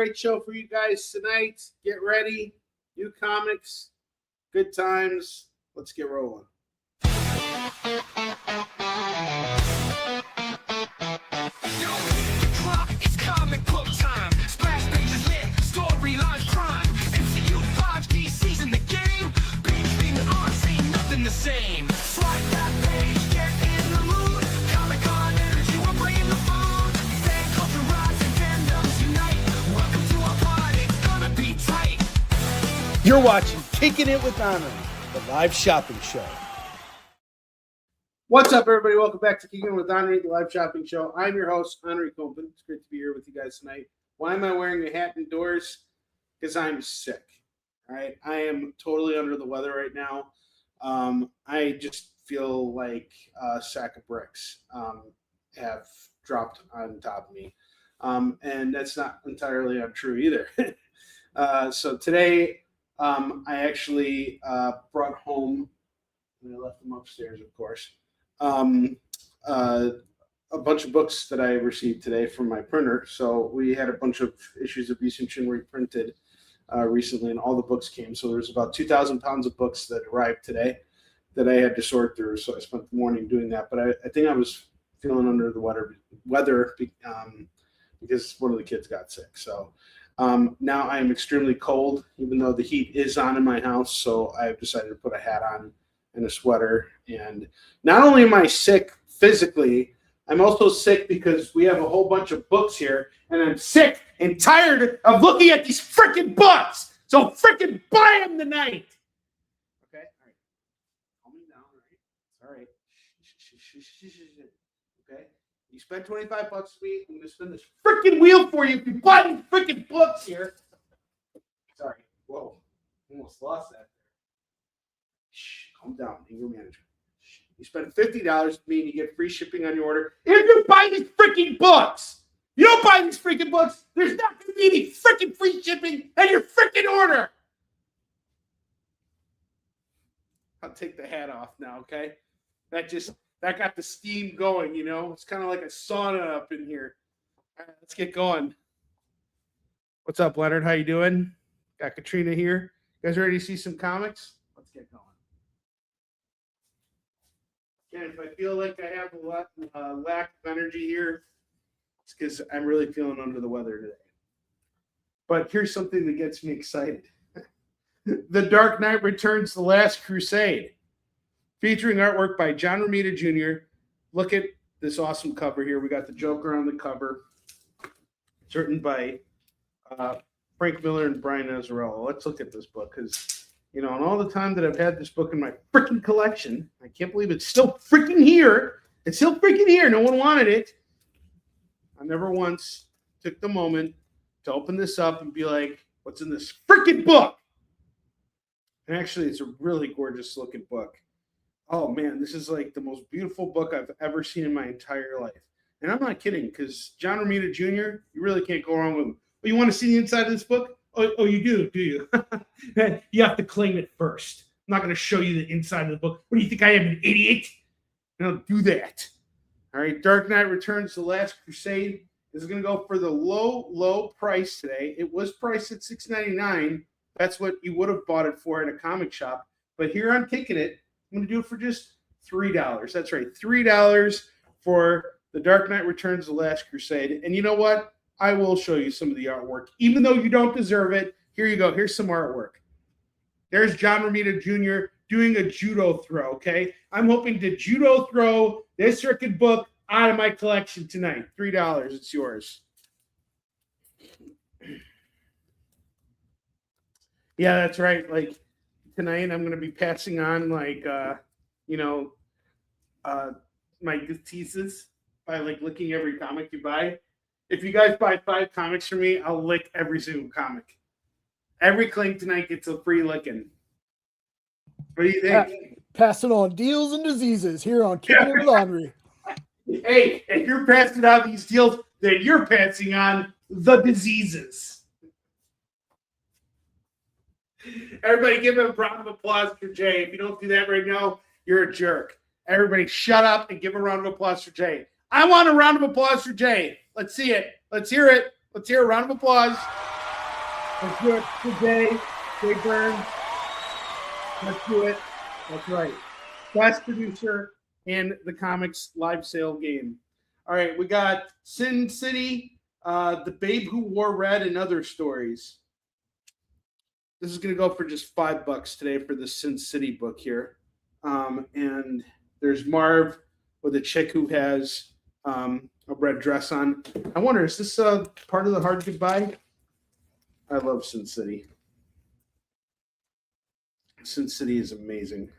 great show for you guys tonight. Get ready. New comics. Good times. Let's get rolling. It's comic book time. Splash pages lit, storylines prime. MCU 5 DC's in the game. Being on, ain't nothing the same. Slide that page, get in the mood. Comic-Con energy, we're bringing the food. Fan culture rise and fandoms unite. Welcome to our party, it's gonna be tight. You're watching Kickin It with Onrie, the live shopping show. What's up, everybody? Welcome back to Kickin It with Onrie, the live shopping show. I'm your host, Onrie Copen. It's great to be here with you guys tonight. Why am I wearing a hat indoors? Because I'm sick. All right, I am totally under the weather right now. I just feel like a sack of bricks have dropped on top of me, and that's not entirely untrue either. So today, I actually brought home, and I left them upstairs, of course, a bunch of books that I received today from my printer. So we had a bunch of issues of Beast and Shinri printed recently, and all the books came. So there's about 2,000 pounds of books that arrived today that I had to sort through. So I spent the morning doing that. But I think I was feeling under the weather because one of the kids got sick. So now I am extremely cold, even though the heat is on in my house. So I've decided to put a hat on and a sweater. And not only am I sick physically, I'm also sick because we have a whole bunch of books here, and I'm sick and tired of looking at these freaking books. So freaking buy them tonight. Okay, all right. Calm me down, all right? Okay. You spent $25 with me. I'm gonna spin this freaking wheel for you if you buy these freaking books here. Sorry. Whoa. Almost lost that. Shh, calm down, anger management. You spend $50 with me and you get free shipping on your order. If you buy these freaking books, you don't buy these freaking books, there's not going to be any freaking free shipping on your freaking order. I'll take the hat off now, okay? That got the steam going, you know? It's kind of like a sauna up in here. All right, let's get going. What's up, Leonard? How you doing? Got Katrina here. You guys ready to see some comics? Let's get going. And if I feel like I have a lack of energy here, it's because I'm really feeling under the weather today. But here's something that gets me excited. The Dark Knight Returns: The Last Crusade, featuring artwork by John Romita Jr. Look at this awesome cover here. We got the Joker on the cover, written by Frank Miller and Brian Azzarello. Let's look at this book because, you know, and all the time that I've had this book in my freaking collection, I can't believe it's still freaking here. It's still freaking here. No one wanted it. I never once took the moment to open this up and be like, what's in this freaking book? And actually, it's a really gorgeous looking book. Oh, man, this is like the most beautiful book I've ever seen in my entire life. And I'm not kidding, because John Romita Jr., you really can't go wrong with him. Oh, you want to see the inside of this book? Oh, you do you? You have to claim it first. I'm not going to show you the inside of the book. What do you think I am, an idiot? I don't do that. All right, Dark Knight Returns: The Last Crusade. This is going to go for the low price today. It was priced at $6.99. That's what you would have bought it for in a comic shop. But here on Kickin It, I'm going to do it for just $3. That's right, $3 for The Dark Knight Returns: The Last Crusade. And you know what? I will show you some of the artwork. Even though you don't deserve it, here you go. Here's some artwork. There's John Romita Jr. doing a judo throw, okay? I'm hoping to judo throw this freaking book out of my collection tonight. $3. It's yours. Yeah, that's right. Like, tonight I'm going to be passing on, like, my thesis by, like, licking every comic you buy. If you guys buy 5 comics from me, I'll lick every single comic. Every clink tonight gets a free licking. What do you think? Passing on deals and diseases here on Kickin It with Onrie. Hey, if you're passing out these deals, then you're passing on the diseases. Everybody give him a round of applause for Jay. If you don't do that right now, you're a jerk. Everybody shut up and give a round of applause for Jay. I want a round of applause for Jay. Let's see it. Let's hear it. Let's hear a round of applause. Let's do it today. Jay Burns. Let's do it. That's right. Best producer in the comics live sale game. All right, we got Sin City, The Babe Who Wore Red, and Other Stories. This is going to go for just $5 today for the Sin City book here. And there's Marv with a chick who has a red dress on. I wonder, is this part of the hard goodbye? I love Sin City. Sin City is amazing.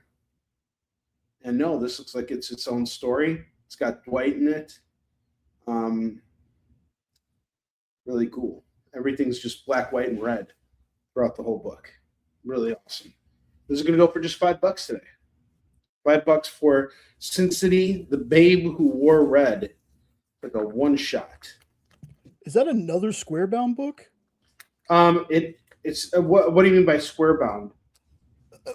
And no, this looks like it's its own story. It's got Dwight in it. Really cool. Everything's just black, white, and red throughout the whole book. Really awesome. This is going to go for just $5 today. $5 for Sin City, The Babe Who Wore Red. Like a one-shot. Is that another square-bound book? It's what do you mean by square-bound?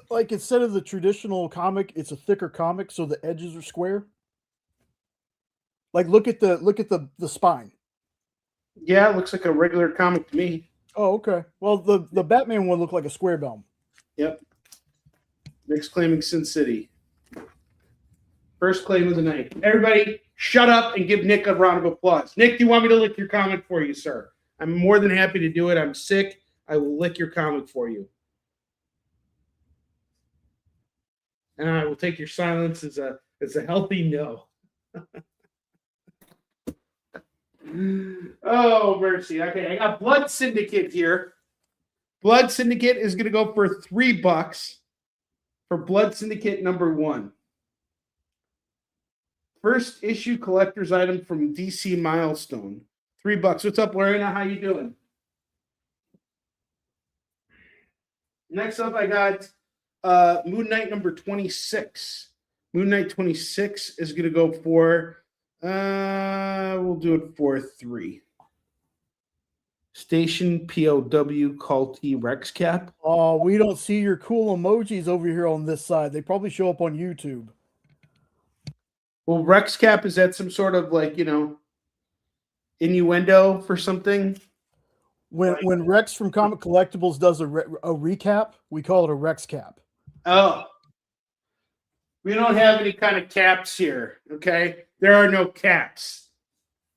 Like instead of the traditional comic, it's a thicker comic, so the edges are square. Like look at the spine. Yeah, it looks like a regular comic to me. Oh, okay. Well, the Batman one looked like a square bound. Yep. Nick's claiming Sin City. First claim of the night. Everybody, shut up and give Nick a round of applause. Nick, do you want me to lick your comic for you, sir? I'm more than happy to do it. I'm sick. I will lick your comic for you. And I will take your silence as a healthy no. Oh, mercy. Okay, I got Blood Syndicate here. Blood Syndicate is going to go for $3 for Blood Syndicate #1. First issue collector's item from DC Milestone. $3. What's up, Lorena? How you doing? Next up, I got Moon Knight #26. Moon Knight 26 is going to go for, we'll do it for $3. Station POW Call T Rex Cap. Oh, we don't see your cool emojis over here on this side. They probably show up on YouTube. Well, Rex Cap, is that some sort of like, innuendo for something? When Rex from Comic Collectibles does a recap, we call it a Rex Cap. Oh. We don't have any kind of caps here, okay? There are no caps.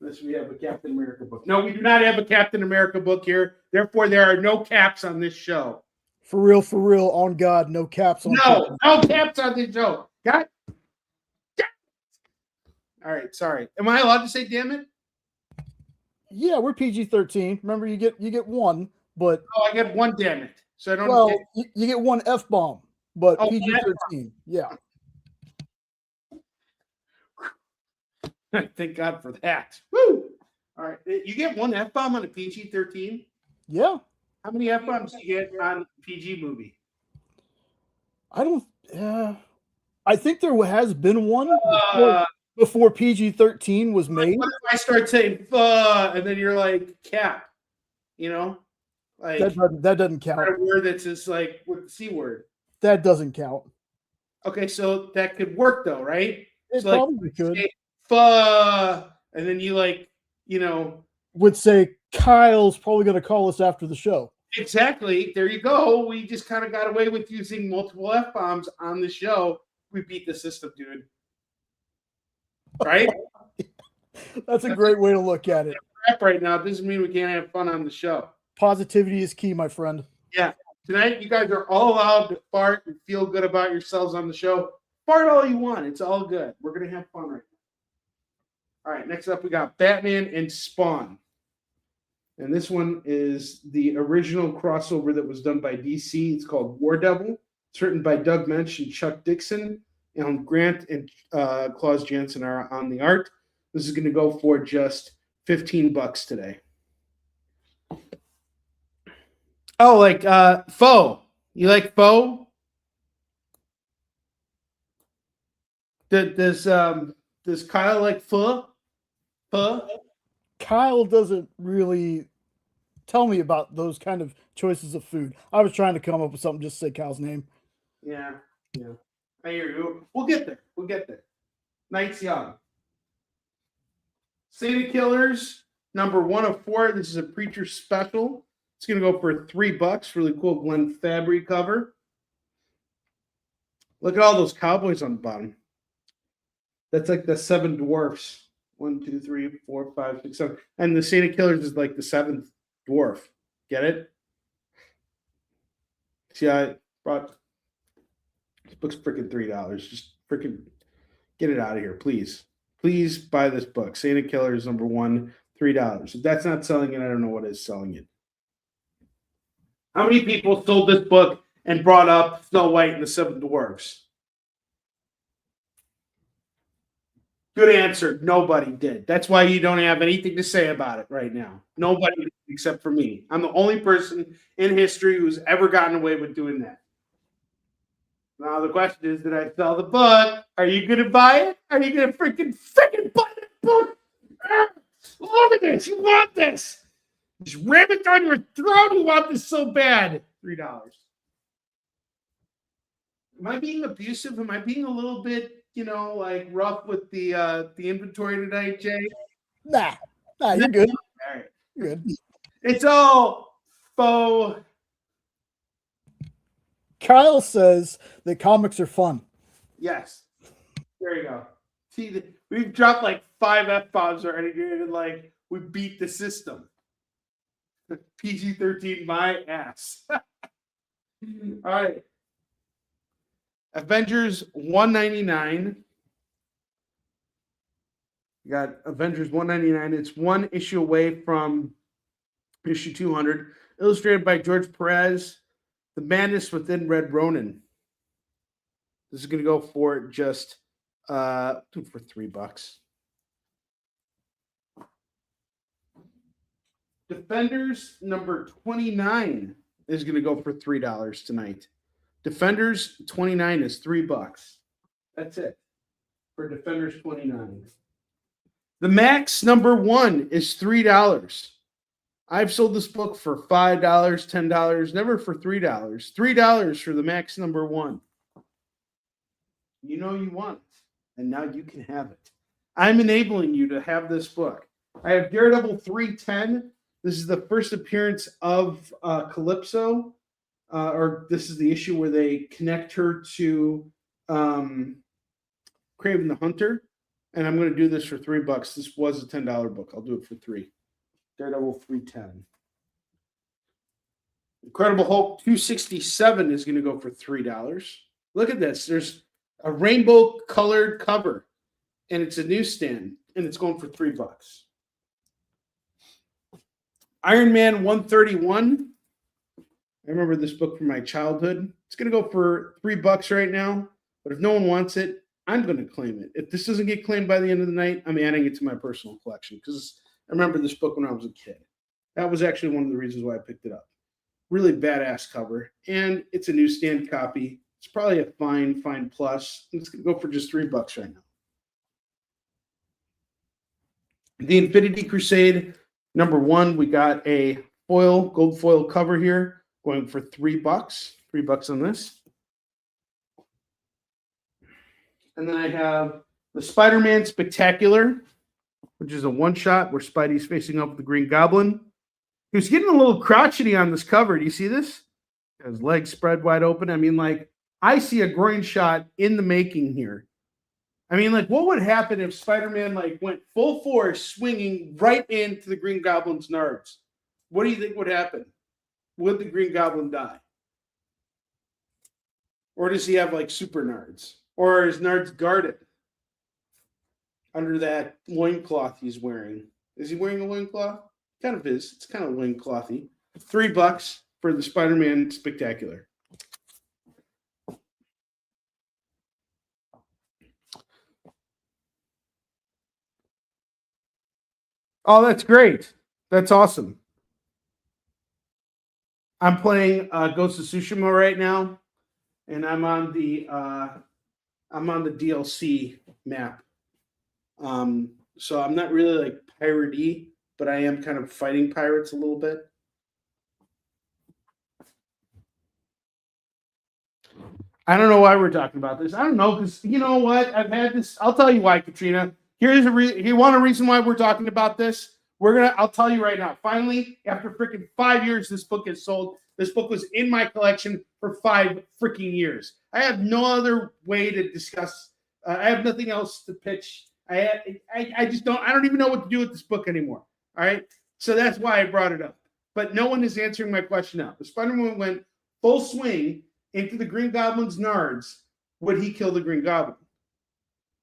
Unless we have a Captain America book. No, we do not have a Captain America book here. Therefore, there are no caps on this show. For real, on God, no caps on No caps on this show. God. All right, sorry. Am I allowed to say damn it? Yeah, we're PG-13. Remember, you get one, but Oh, I get one damn it. So I don't well, you get one F-bomb, but Oh, PG-13. Yeah. Thank God for that. Woo! All right. You get one F-bomb on a PG-13? Yeah. How many F-bombs do you get on a PG movie? I don't I think there has been one before PG-13 was made. What if I start saying and then you're like cap? Like That doesn't count. A word that's just like with the C word. That doesn't count. Okay, so that could work though, right? It So probably could. Say, and then you would say Kyle's probably going to call us after the show. Exactly. There you go. We just kind of got away with using multiple F-bombs on the show. We beat the system, dude. Right? That's a great way to look at it. Crap right now doesn't mean we can't have fun on the show. Positivity is key, my friend. Yeah. Tonight, you guys are all allowed to fart and feel good about yourselves on the show. Fart all you want. It's all good. We're going to have fun right now. All right, next up, we got Batman and Spawn. And this one is the original crossover that was done by DC. It's called War Devil. It's written by Doug Mensch and Chuck Dixon. And Grant and Klaus Janson are on the art. This is going to go for just $15 today. Oh, like Foe. You like Foe? Does Kyle like Pho? Kyle doesn't really tell me about those kind of choices of food. I was trying to come up with something just to say Kyle's name. Yeah. I hear you. We'll get there. Night's young. Santa Killers, #1 of 4. This is a Preacher special. It's going to go for $3. Really cool Glenn Fabry cover. Look at all those cowboys on the bottom. That's like the 7 dwarfs. 1, 2, 3, 4, 5, 6, 7. And the Santa Killers is like the 7th dwarf. Get it? See, I brought this book's freaking $3. Just freaking get it out of here, please. Please buy this book. Santa Killers #1, $3. If that's not selling it, I don't know what is selling it. How many people sold this book and brought up Snow White and the 7 Dwarfs? Good answer. Nobody did. That's why you don't have anything to say about it right now. Nobody except for me. I'm the only person in history who's ever gotten away with doing that. Now the question is, did I sell the book? Are you going to buy it? Are you going to freaking buy the book? Look at this. You want this. Just ram it down your throat. You want this so bad. $3. Am I being abusive? Am I being a little bit, like rough with the inventory tonight, Jay? Nah, you're good. All right. You're good. It's all faux. Kyle says that comics are fun. Yes. There you go. See, we've dropped like 5 F-bombs already, dude, and like we beat the system. PG-13, my ass. All right. Avengers 199. You got Avengers 199. It's one issue away from issue 200. Illustrated by George Perez. The Madness Within Red Ronin. This is going to go for just for $3. Defenders #29 is going to go for $3 tonight. Defenders 29 is $3. That's it for Defenders 29. The Max #1 is $3. I've sold this book for $5, $10, never for $3. $3 for the Max #1. You know you want it, and now you can have it. I'm enabling you to have this book. I have Daredevil 310. This is the first appearance of Calypso, or this is the issue where they connect her to Kraven the Hunter. And I'm going to do this for $3. This was a $10 book. I'll do it for $3. Daredevil 310. Incredible Hulk 267 is going to go for $3. Look at this. There's a rainbow colored cover, and it's a newsstand, and it's going for $3. Iron Man 131. I remember this book from my childhood. It's going to go for $3 right now, but if no one wants it, I'm going to claim it. If this doesn't get claimed by the end of the night, I'm adding it to my personal collection because I remember this book when I was a kid. That was actually one of the reasons why I picked it up. Really badass cover, and it's a newsstand copy. It's probably a fine plus. It's going to go for just $3 right now. The Infinity Crusade #1, we got a gold foil cover here, going for $3. $3 on this. And then I have the Spider-Man Spectacular, which is a one-shot where Spidey's facing up with the Green Goblin. He was getting a little crotchety on this cover. Do you see this? His legs spread wide open. I mean, like, I see a groin shot in the making here. I mean, like, what would happen if Spider-Man, like, went full force swinging right into the Green Goblin's nards? What do you think would happen? Would the Green Goblin die? Or does he have, like, super nards? Or is nards guarded under that loincloth he's wearing? Is he wearing a loincloth? Kind of is. It's kind of loinclothy. $3 for the Spider-Man Spectacular. Oh, that's great. That's awesome. I'm playing Ghost of Tsushima right now, and I'm on the DLC map. So I'm not really like pirate-y, but I am kind of fighting pirates a little bit. I don't know why we're talking about this. I don't know, because you know what? I've had this. I'll tell you why, Katrina. You want a reason why we're talking about this? I'll tell you right now. Finally, after freaking 5 years, this book is sold. This book was in my collection for 5 freaking years. I have no other way to discuss. I have nothing else to pitch. I just don't. I don't even know what to do with this book anymore. All right. So that's why I brought it up. But no one is answering my question now. If Spider-Man went full swing into the Green Goblin's nards, would he kill the Green Goblin?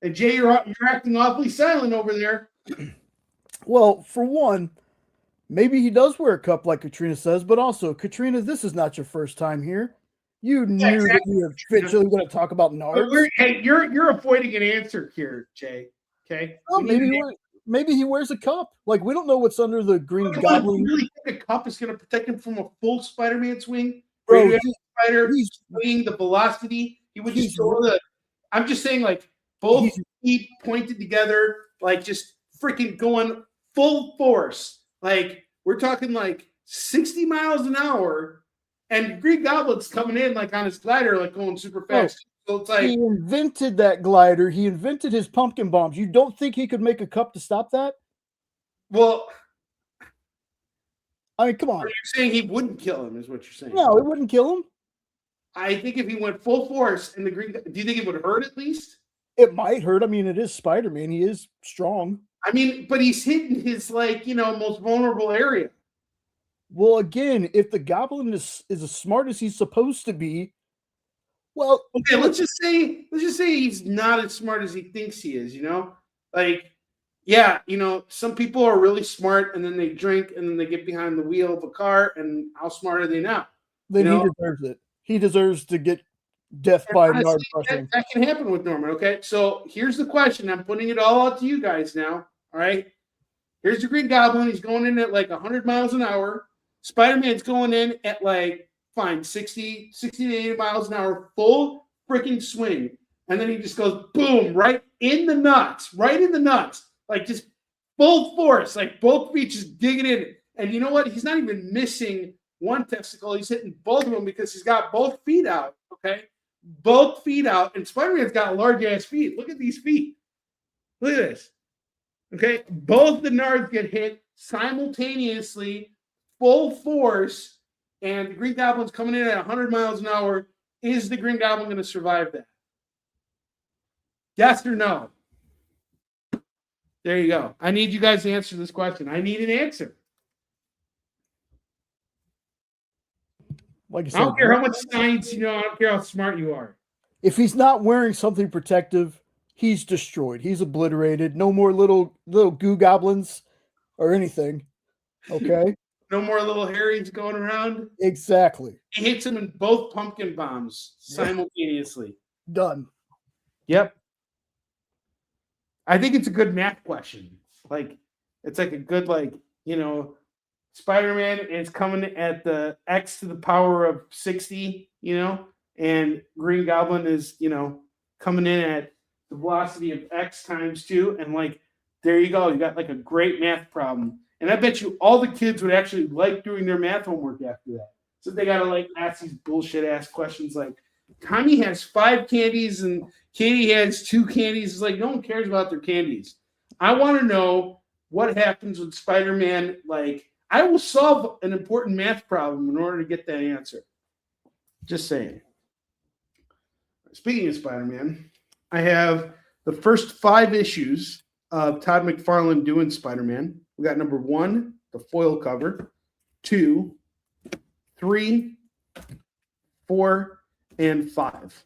And Jay, you're acting awfully silent over there. Well, for one, maybe he does wear a cup like Katrina says, but also, Katrina, this is not your first time here. You knew that we were eventually going to talk about nards. Hey, you're avoiding an answer here, Jay. Okay. Well, maybe he wears a cup. Like, we don't know what's under the Green Goblin. You really think a cup is going to protect him from a full Spider-Man swing? Bro, Spider swinging the velocity. He would just go the. I'm just saying, like, both feet pointed together, like just freaking going full force. Like, we're talking like 60 miles an hour, and Green Goblin's coming in like on his glider, like going super fast. So it's like he invented that glider. He invented his pumpkin bombs. You don't think he could make a cup to stop that? Well, I mean, come on. You're saying he wouldn't kill him, is what you're saying? No, it wouldn't kill him. I think if he went full force and the Green, do you think it would hurt at least? It might hurt. I mean, it is Spider-Man. He is strong. I mean, but he's hitting his most vulnerable area. Well, again, if the Goblin is as smart as he's supposed to be, well, okay, let's just say he's not as smart as he thinks he is. Like, yeah, some people are really smart and then they drink and then they get behind the wheel of a car, and how smart are they now? Then he deserves it. He deserves to get death by nard brushing. That can happen with Norman. Okay, so here's the question. I'm putting it all out to you guys now. All right, here's the Green Goblin. He's going in at like 100 miles an hour. Spider-Man's going in at like 60 to 80 miles an hour, full freaking swing. And then he just goes boom, right in the nuts, like just full force, like both feet just digging in. And you know what? He's not even missing one testicle. He's hitting both of them because he's got both feet out. Okay, both feet out. And Spider-Man's got large ass feet. Look at these feet. Look at this. Okay, both the nards get hit simultaneously, full force, and the Green Goblin's coming in at 100 miles an hour. Is the Green Goblin going to survive that? Yes or no? There you go. I need you guys to answer this question. I need an answer. Like I said, I don't care how much science you know. I don't care how smart you are. If he's not wearing something protective, he's destroyed. He's obliterated. No more little goo goblins or anything. Okay? No more little Harrys going around. Exactly. He hits him in both pumpkin bombs simultaneously. Done. Yep. I think it's a good math question. Like, it's like a good, Spider-Man is coming at the X to the power of 60, and Green Goblin is, coming in at the velocity of X times 2. And there you go. You got a great math problem. And I bet you all the kids would actually like doing their math homework after that. So they got to ask these bullshit ass questions like, Tommy has 5 candies and Katie has 2 candies. It's like, no one cares about their candies. I want to know what happens with Spider-Man. I will solve an important math problem in order to get that answer. Just saying. Speaking of Spider-Man, I have the first 5 issues of Todd McFarlane doing Spider-Man. We got number 1, the foil cover, 2, 3, 4, and 5.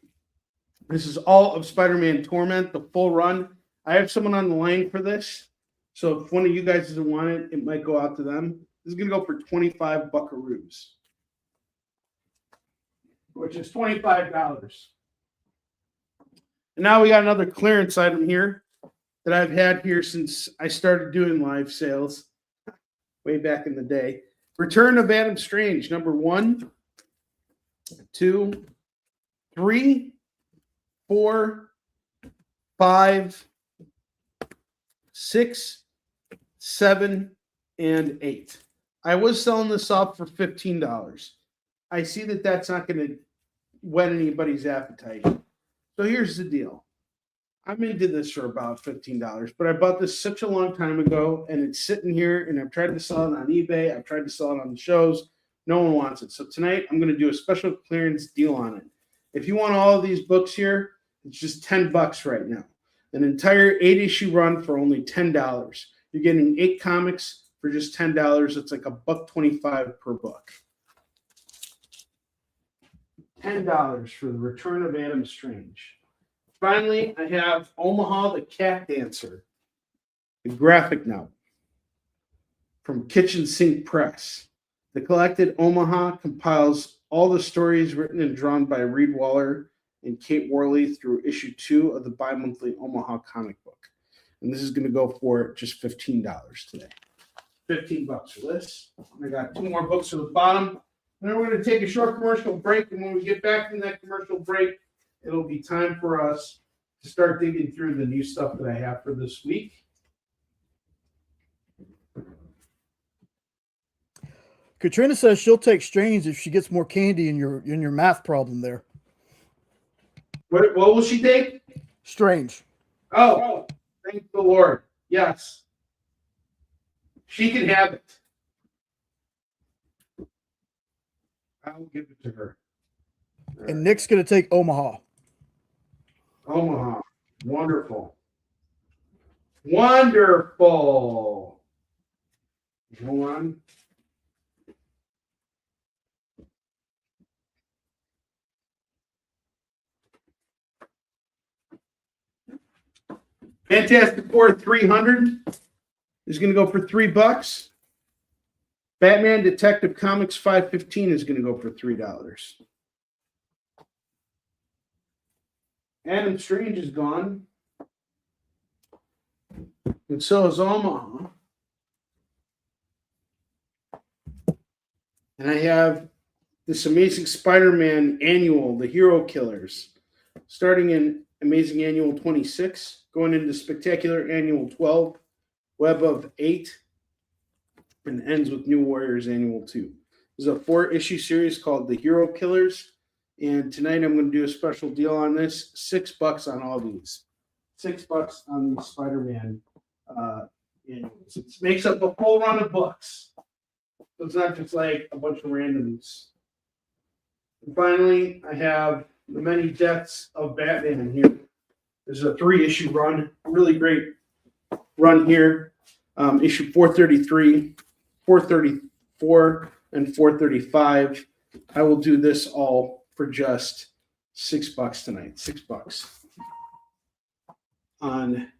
This is all of Spider-Man Torment, the full run. I have someone on the line for this. So if one of you guys doesn't want it, it might go out to them. This is going to go for 25 buckaroos, which is $25. And now we got another clearance item here that I've had here since I started doing live sales way back in the day. Return of Adam Strange, number 1, 2, 3, 4, 5, 6, 7, and 8. I was selling this off for $15. I see that that's not going to whet anybody's appetite. So here's the deal. I'm into this for about $15, but I bought this such a long time ago, and it's sitting here, and I've tried to sell it on eBay. I've tried to sell it on the shows. No one wants it. So tonight I'm going to do a special clearance deal on it. If you want all of these books here, it's just $10 right now. An entire 8-issue run for only $10. You're getting 8 comics for just $10. It's like $1.25 per book. $10 for the Return of Adam Strange. Finally, I have Omaha the Cat Dancer, the graphic novel from Kitchen Sink Press. The collected Omaha compiles all the stories written and drawn by Reed Waller and Kate Worley through issue 2 of the bi-monthly Omaha comic book. And this is going to go for just $15 today. $15 for this. I got 2 more books at the bottom. And then we're going to take a short commercial break. And when we get back from that commercial break, it'll be time for us to start digging through the new stuff that I have for this week. Katrina says she'll take Strange if she gets more candy in your math problem there. What will she take? Strange. Oh, thank the Lord. Yes. She can have it. I'll give it to her. And Nick's going to take Omaha. Omaha. Wonderful. Wonderful. Hold on. Fantastic Four 300 is going to go for $3. Batman Detective Comics 515 is going to go for $3. Adam Strange is gone. And so is Omaha. And I have this Amazing Spider-Man annual, The Hero Killers, starting in Amazing Annual 26, going into Spectacular Annual 12, Web of 8, and ends with New Warriors Annual 2. This is a 4-issue series called The Hero Killers, and tonight I'm going to do a special deal on this. $6 on all these. $6 on these Spider-Man annuals. It makes up a full run of books. So it's not just like a bunch of randoms. And finally, I have The Many Deaths of Batman here. This is a 3-issue run. Really great run here. Issue 433, 434, and 435. I will do this all for just $6 tonight. $6 on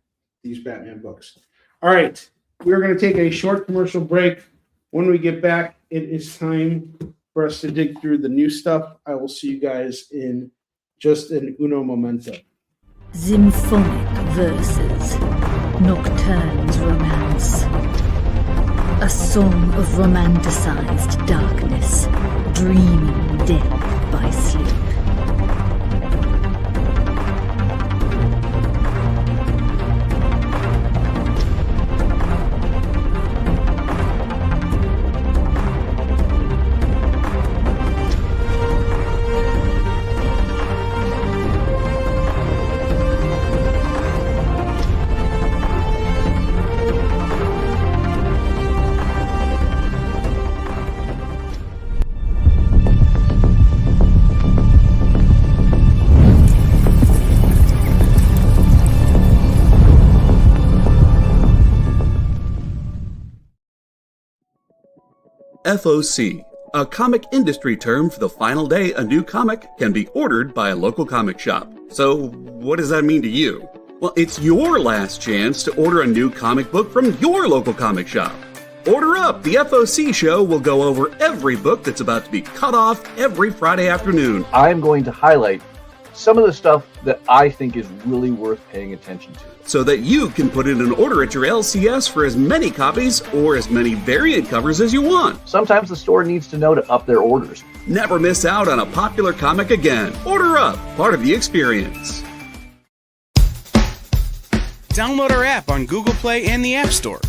these Batman books. All right. We're going to take a short commercial break. When we get back, it is time for us to dig through the new stuff. I will see you guys in just an uno momento. Symphonic verses, Nocturne's romance. A song of romanticized darkness, dreaming death by sleep. FOC, a comic industry term for the final day a new comic can be ordered by a local comic shop. So, what does that mean to you? Well, it's your last chance to order a new comic book from your local comic shop. Order up! The FOC show will go over every book that's about to be cut off every Friday afternoon. I'm going to highlight some of the stuff that I think is really worth paying attention to, so that you can put in an order at your LCS for as many copies or as many variant covers as you want. Sometimes the store needs to know to up their orders. Never miss out on a popular comic again. Order up, part of the experience. Download our app on Google Play and the App Store.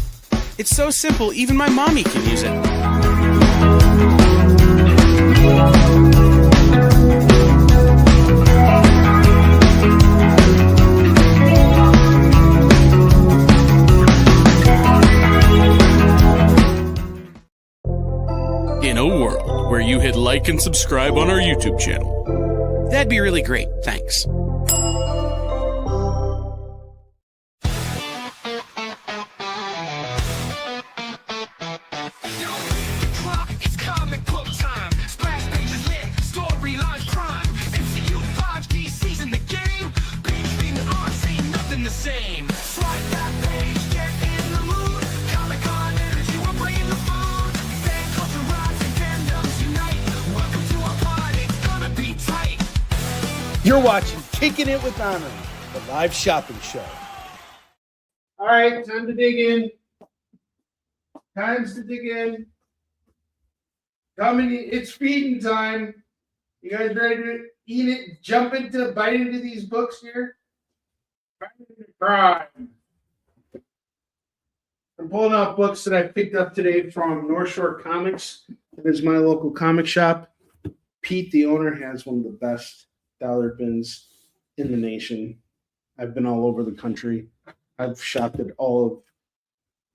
It's so simple, even my mommy can use it. like and subscribe on our YouTube channel. That'd be really great. Thanks. It's comic book time. Splash pages lit, storylines prime. MCU 5D season the game. Page being on, ain't nothing the same. Slide that page, get in the mood. Comic-Con energy, we're bringing the food. Fan culture rise and fandoms unite. Welcome to our pod, it's gonna be tight. You're watching Kickin' It with Onrie, the live shopping show. All right, time to dig in. Times to dig in. It's feeding time. You guys ready to eat it? Bite into these books here? Right. I'm pulling out books that I picked up today from North Shore Comics. It is my local comic shop. Pete, the owner, has one of the best dollar bins in the nation. I've been all over the country. I've shopped at all of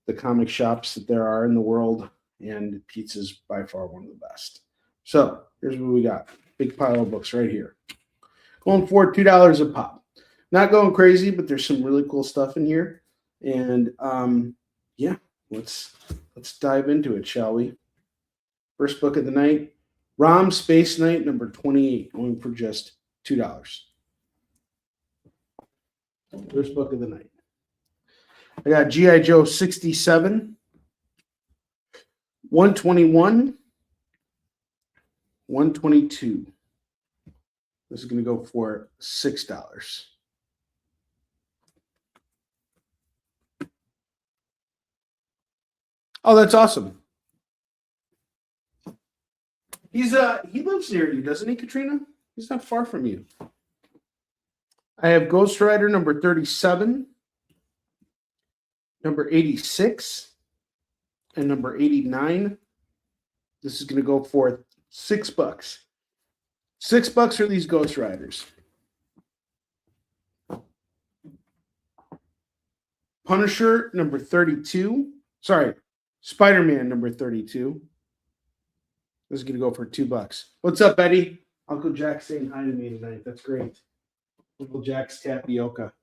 the comic shops that there are in the world, and Pete's is by far one of the best. So here's what we got. Big pile of books right here. Going for $2 a pop. Not going crazy, but there's some really cool stuff in here. And yeah, let's dive into it, shall we? First book of the night, ROM Space Knight number 28, going for just $2. First book of the night. I got G.I. Joe 67, 121, 122. This is going to go for $6. Oh, that's awesome. He lives near you, doesn't he, Katrina? He's not far from you. I have Ghost Rider number 37, number 86, and number 89. This is going to go for $6. $6 for these Ghost Riders. Punisher number 32. Sorry, Spider-Man number 32. This is going to go for $2. What's up, Betty? Uncle Jack's saying hi to me tonight. That's great. Uncle Jack's tapioca.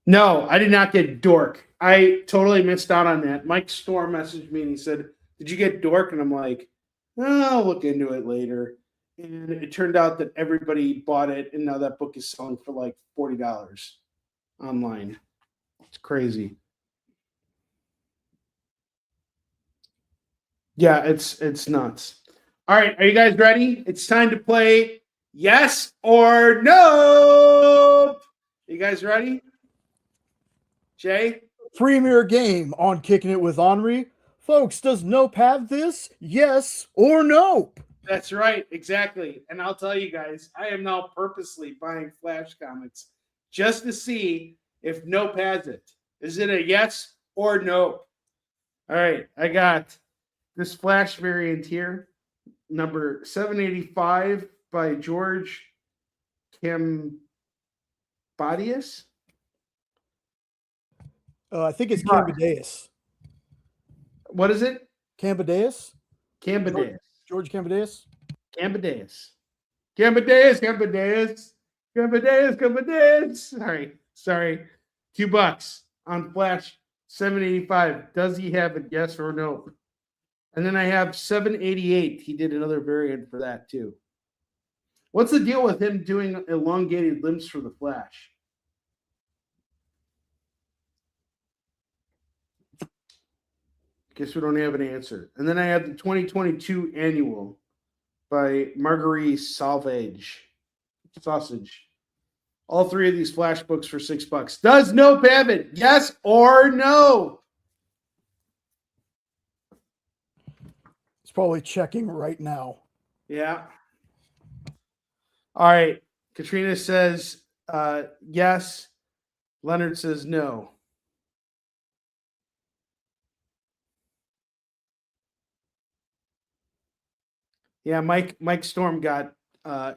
No, I did not get Dork. I totally missed out on that. Mike Storm messaged me and he said, "Did you get Dork?" And I'm like, "Oh, I'll look into it later." And it turned out that everybody bought it, and now that book is selling for like $40 online. It's crazy. Yeah, it's nuts. All right, are you guys ready? It's time to play yes or no. You guys ready? Jay? Premier game on Kicking It with Onrie. Folks, does Nope have this? Yes or nope? That's right, exactly. And I'll tell you guys, I am now purposely buying Flash comics just to see if Nope has it. Is it a yes or nope? All right, I got this Flash variant here, number 785 by George Cambadius. I think it's Cambadius. What is it? Cambadius? Cambadius. George Cambadius? Cambadius. Cambadius. Cambadius. Cambadius. Cambadius. Sorry. $2 on Flash 785. Does he have it? Yes or no? And then I have 788. He did another variant for that too. What's the deal with him doing elongated limbs for the Flash? Guess we don't have an answer. And then I have the 2022 annual by Marguerite Sauvage. Sausage. All three of these Flash books for $6. Does Nope have it? Yes or no? It's probably checking right now. Yeah. All right. Katrina says yes. Leonard says no. Yeah, Mike Storm got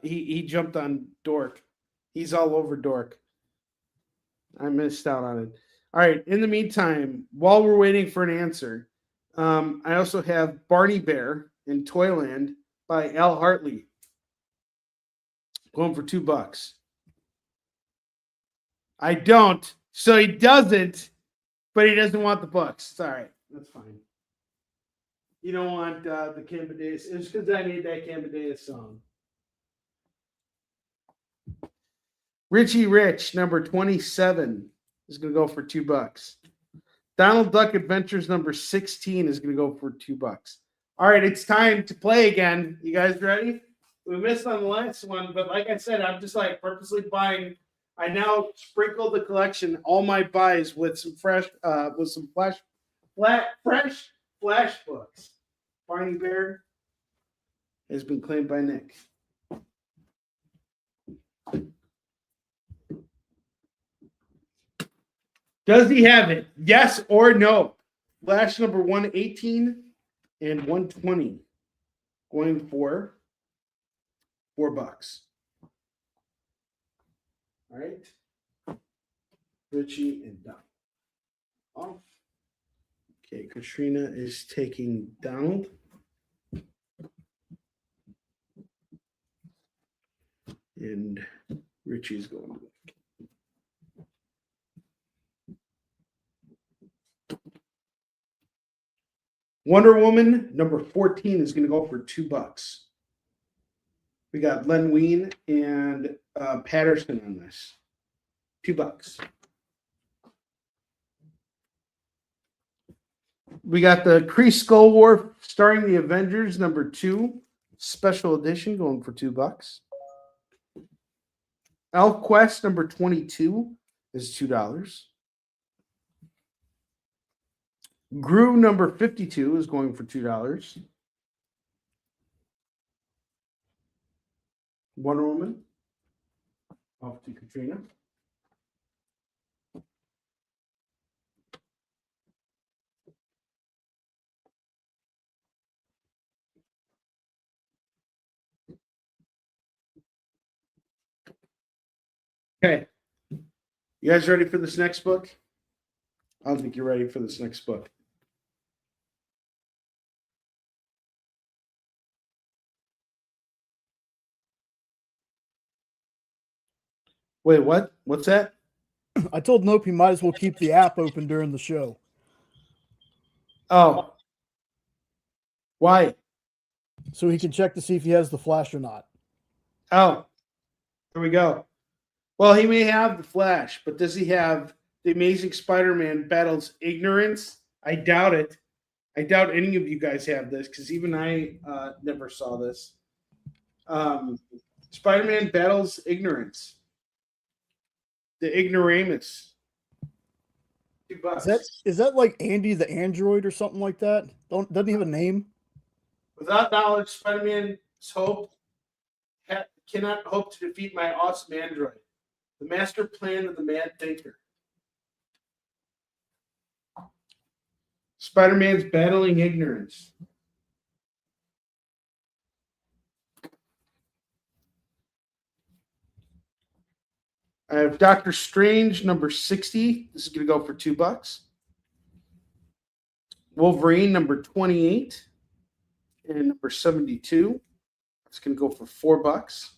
he jumped on Dork. He's all over Dork. I missed out on it. All right. In the meantime, while we're waiting for an answer, I also have Barney Bear in Toyland by Al Hartley. Going for $2. I don't. So he doesn't, but he doesn't want the books. It's all right. That's fine. You don't want the Cambadeus. It's because I made that Cambadeus song. Richie Rich, number 27, is going to go for $2. Donald Duck Adventures, number 16, is going to go for $2. All right, it's time to play again. You guys ready? We missed on the last one, but like I said, I'm just like purposely buying. I now sprinkle the collection, all my buys with some fresh flash books. Barney Bear has been claimed by Nick. Does he have it? Yes or no? Flash number 118 and 120 going for $4. All right. Richie and Don. Off. Okay, Katrina is taking Donald. And Richie's going. Wonder Woman, number 14, is going to go for $2. We got Len Wein and Patterson on this. $2. We got the Kree Skull War starring the Avengers, number 2, special edition, going for $2. Elf Quest, number 22, is $2. Gru number 52 is going for $2. Wonder Woman. Off to Katrina. Okay. You guys ready for this next book? I don't think you're ready for this next book. Wait, what? What's that? I told Nope he might as well keep the app open during the show. Oh. Why? So he can check to see if he has the Flash or not. Oh. Here we go. Well, he may have the Flash, but does he have the Amazing Spider-Man Battles Ignorance? I doubt it. I doubt any of you guys have this because even I never saw this. Spider-Man Battles Ignorance. The Ignoramus. $2. Is that like Andy the Android or something like that? Doesn't he have a name? Without knowledge, Spider-Man's hope cannot hope to defeat my awesome android. The master plan of the mad thinker. Spider-Man's battling ignorance. I have Doctor Strange, number 60. This is going to go for $2. Wolverine, number 28. And number 72. It's going to go for $4.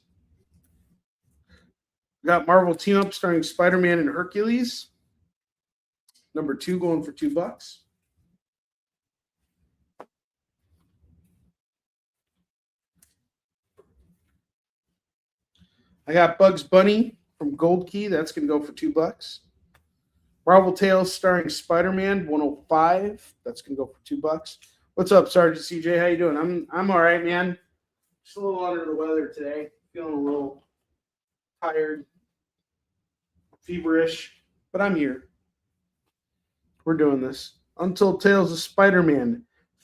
We got Marvel Team Up starring Spider-Man and Hercules. Number 2 going for $2. I got Bugs Bunny from Gold Key. That's going to go for $2. Marvel Tales starring Spider-Man 105. That's going to go for $2. What's up, Sergeant CJ? How you doing? I'm all right, man. Just a little under the weather today. Feeling a little tired, feverish, but I'm here. We're doing this. Untold Tales of Spider-Man.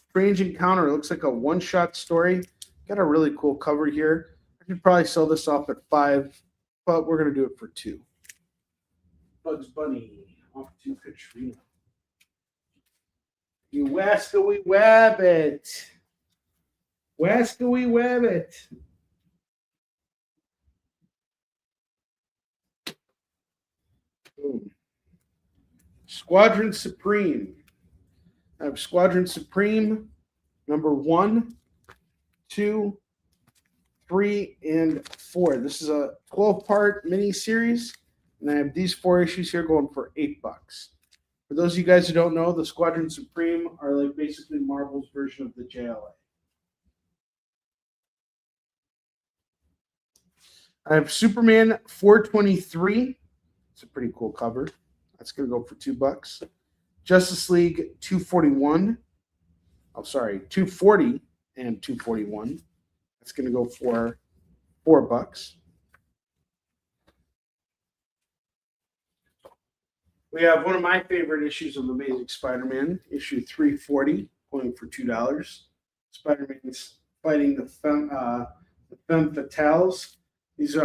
Strange Encounter. It looks like a one-shot story. Got a really cool cover here. I could probably sell this off at $5, but we're going to do it for $2. Bugs Bunny. Off to Katrina. You wascally wabbit. Wascally wabbit. Boom. Squadron Supreme. I have Squadron Supreme, number 1, 2, 3, and 4. This is a 12-part mini series, and I have these 4 issues here going for $8. For those of you guys who don't know, the Squadron Supreme are like basically Marvel's version of the JLA. I have Superman 423. It's a pretty cool cover. That's going to go for $2. Justice League 241. Oh, sorry, 240 and 241. That's going to go for $4. We have one of my favorite issues of Amazing Spider-Man, issue 340, going for $2. Spider-Man's fighting the Femme Fatales. This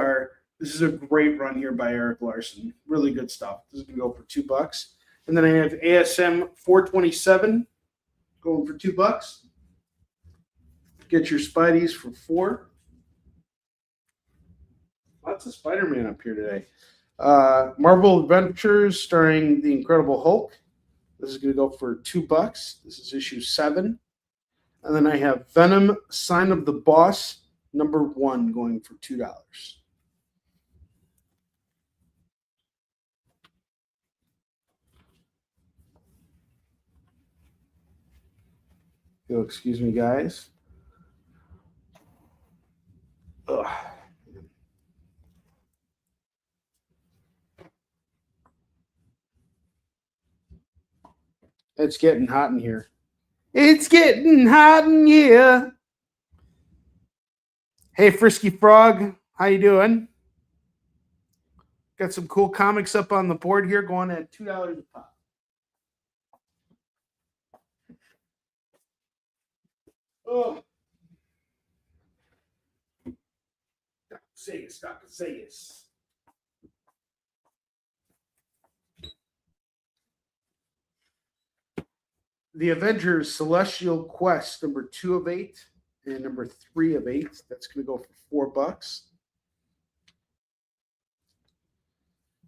is a great run here by Eric Larson. Really good stuff. This is going to go for $2. And then I have ASM 427 going for $2. Get your Spideys for $4. Lots of Spider-Man up here today. Marvel Adventures starring the Incredible Hulk. This is going to go for $2. This is issue 7. And then I have Venom Sign of the Boss, number 1, going for $2. You'll excuse me, guys. Ugh. It's getting hot in here. It's getting hot in here. Hey, Frisky Frog, how you doing? Got some cool comics up on the board here, going at $2 a pop. Oh, Dr. Zayas. The Avengers Celestial Quest, number 2 of 8 and number 3 of 8. That's going to go for $4.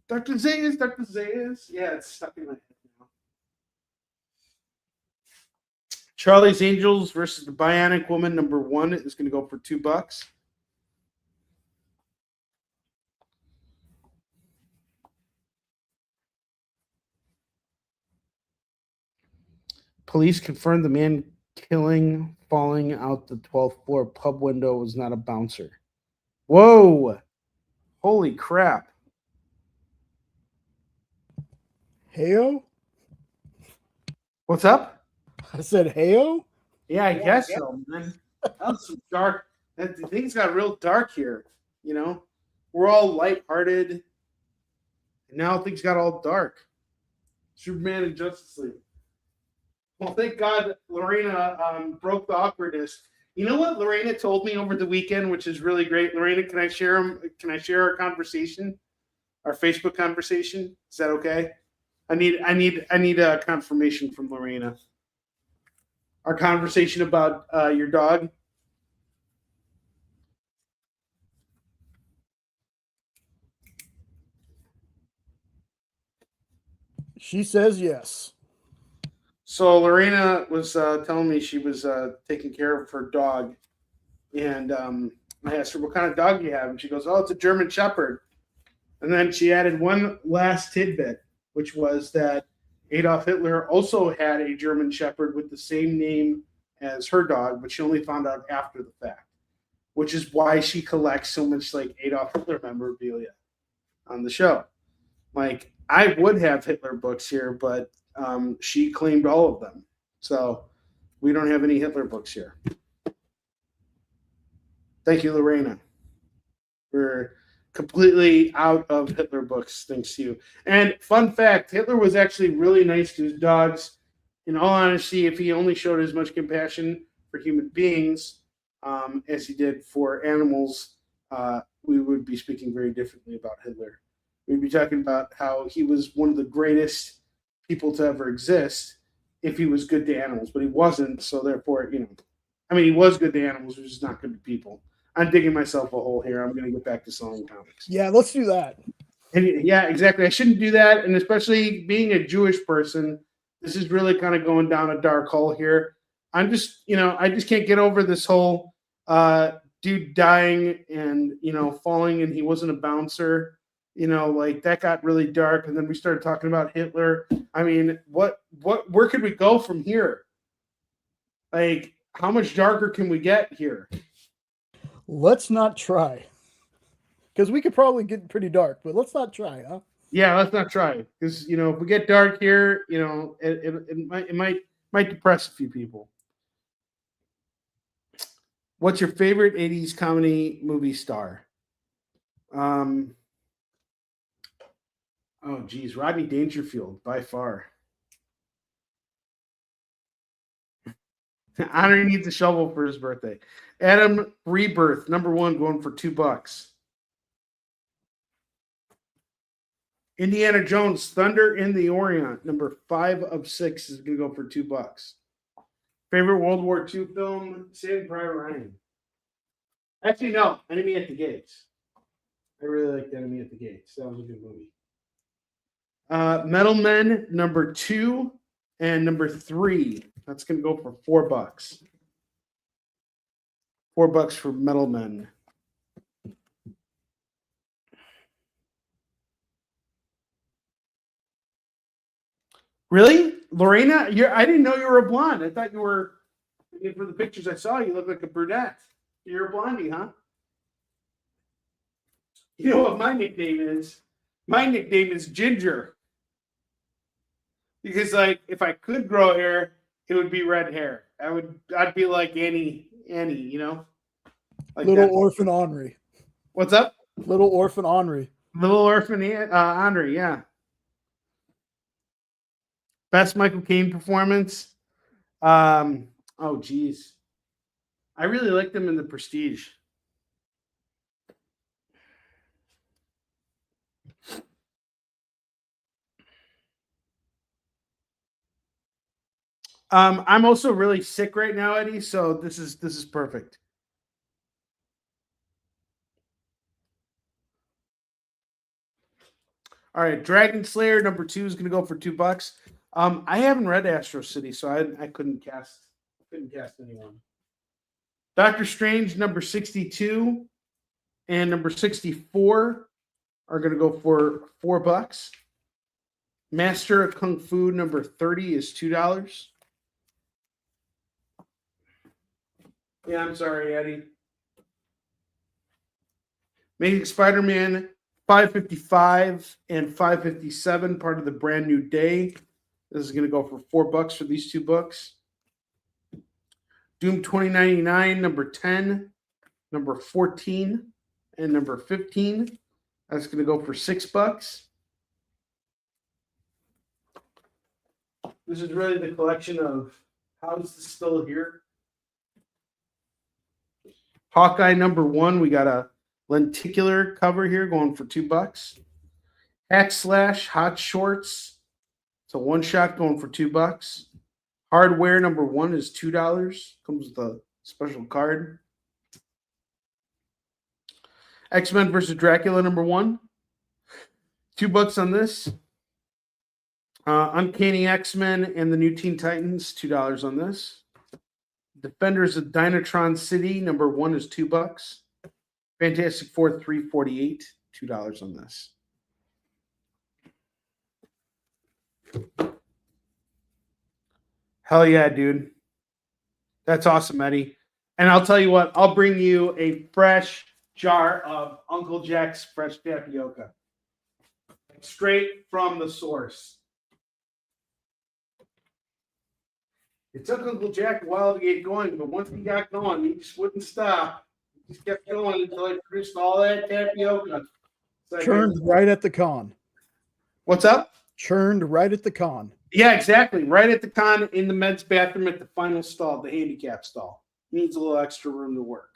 Dr. Zayas. Yeah, it's stuck in my head now. Charlie's Angels versus the Bionic Woman, number 1 is going to go for $2. Police confirmed the man falling out the 12th floor pub window was not a bouncer. Whoa! Holy crap. Heyo? What's up? I said heyo? Yeah, I guess so, man. That was some dark. Things got real dark here, you know? We're all lighthearted. And now things got all dark. Superman and Justice League. Well, thank God Lorena broke the awkwardness. You know what Lorena told me over the weekend, which is really great. Lorena, can I share our conversation, our Facebook conversation? Is that okay? I need a confirmation from Lorena. Our conversation about your dog. She says yes. So Lorena was telling me she was taking care of her dog, and I asked her, "What kind of dog do you have?" And she goes, "Oh, it's a German Shepherd." And then she added one last tidbit, which was that Adolf Hitler also had a German Shepherd with the same name as her dog, but she only found out after the fact, which is why she collects so much like Adolf Hitler memorabilia on the show. Like, I would have Hitler books here, but she claimed all of them. So we don't have any Hitler books here. Thank you, Lorena. We're completely out of Hitler books, thanks to you. And fun fact, Hitler was actually really nice to his dogs. In all honesty, if he only showed as much compassion for human beings as he did for animals, we would be speaking very differently about Hitler. We'd be talking about how he was one of the greatest people to ever exist if he was good to animals, but he wasn't. So therefore, he was good to animals, he was just not good to people. I'm digging myself a hole here. I'm going to get back to selling comics. Yeah, let's do that. And yeah, exactly. I shouldn't do that. And especially being a Jewish person, This is really kind of going down a dark hole here. I'm just, I just can't get over this whole dude dying and, falling and he wasn't a bouncer. Like that got really dark. And then we started talking about Hitler. I mean, where could we go from here? Like, how much darker can we get here? Let's not try. Because we could probably get pretty dark, but let's not try, huh? Yeah, let's not try. Because, if we get dark here, it might depress a few people. What's your favorite 80s comedy movie star? Oh, geez. Rodney Dangerfield, by far. Onrie needs a shovel for his birthday. Adam Rebirth, number 1, going for $2. Indiana Jones, Thunder in the Orient, number 5 of 6 is going to go for $2. Favorite World War II film, Saving Private Ryan. Actually, no, Enemy at the Gates. I really liked Enemy at the Gates. That was a good movie. Metal Men, number 2 and number 3. That's going to go for $4. $4 for Metal Men. Really? Lorena? I didn't know you were a blonde. I thought you were, for the pictures I saw, you look like a brunette. You're a blondie, huh? You know what my nickname is? My nickname is Ginger. Because, like, if I could grow hair, it would be red hair. I'd be like Annie, Like Little that. orphan Onrie. What's up? Little orphan Onrie. Little orphan Onrie, yeah. Best Michael Caine performance. Oh, geez. I really liked him in The Prestige. I'm also really sick right now, Eddie, so this is perfect. All right, Dragon Slayer number 2 is going to go for $2. I haven't read Astro City, so I couldn't cast anyone. Doctor Strange number 62 and number 64 are going to go for $4. Master of Kung Fu number 30 is $2. Yeah, I'm sorry, Eddie. Amazing Spider-Man 555 and 557, part of the Brand New Day. This is going to go for $4 for these 2 books. Doom 2099, number 10, number 14, and number 15. That's going to go for $6. This is really the collection of How's This Still Here? Hawkeye number 1, we got a lenticular cover here going for $2. Hack Slash Hot Shorts. It's a one-shot going for $2. Hardware number 1 is $2. Comes with a special card. X-Men versus Dracula number 1. $2 on this. Uncanny X-Men and the New Teen Titans, $2 on this. Defenders of Dynatron City number 1 is $2. Fantastic Four 348, $2 on this. Hell yeah, dude. That's awesome, Eddie. And I'll tell you what, I'll bring you a fresh jar of Uncle Jack's fresh tapioca. Straight from the source. It took Uncle Jack a while to get going, but once he got going, he just wouldn't stop. He just kept going until he produced all that tapioca. Churned right at the con. What's up? Churned right at the con. Yeah, exactly. Right at the con in the men's bathroom at the final stall, the handicap stall. Needs a little extra room to work.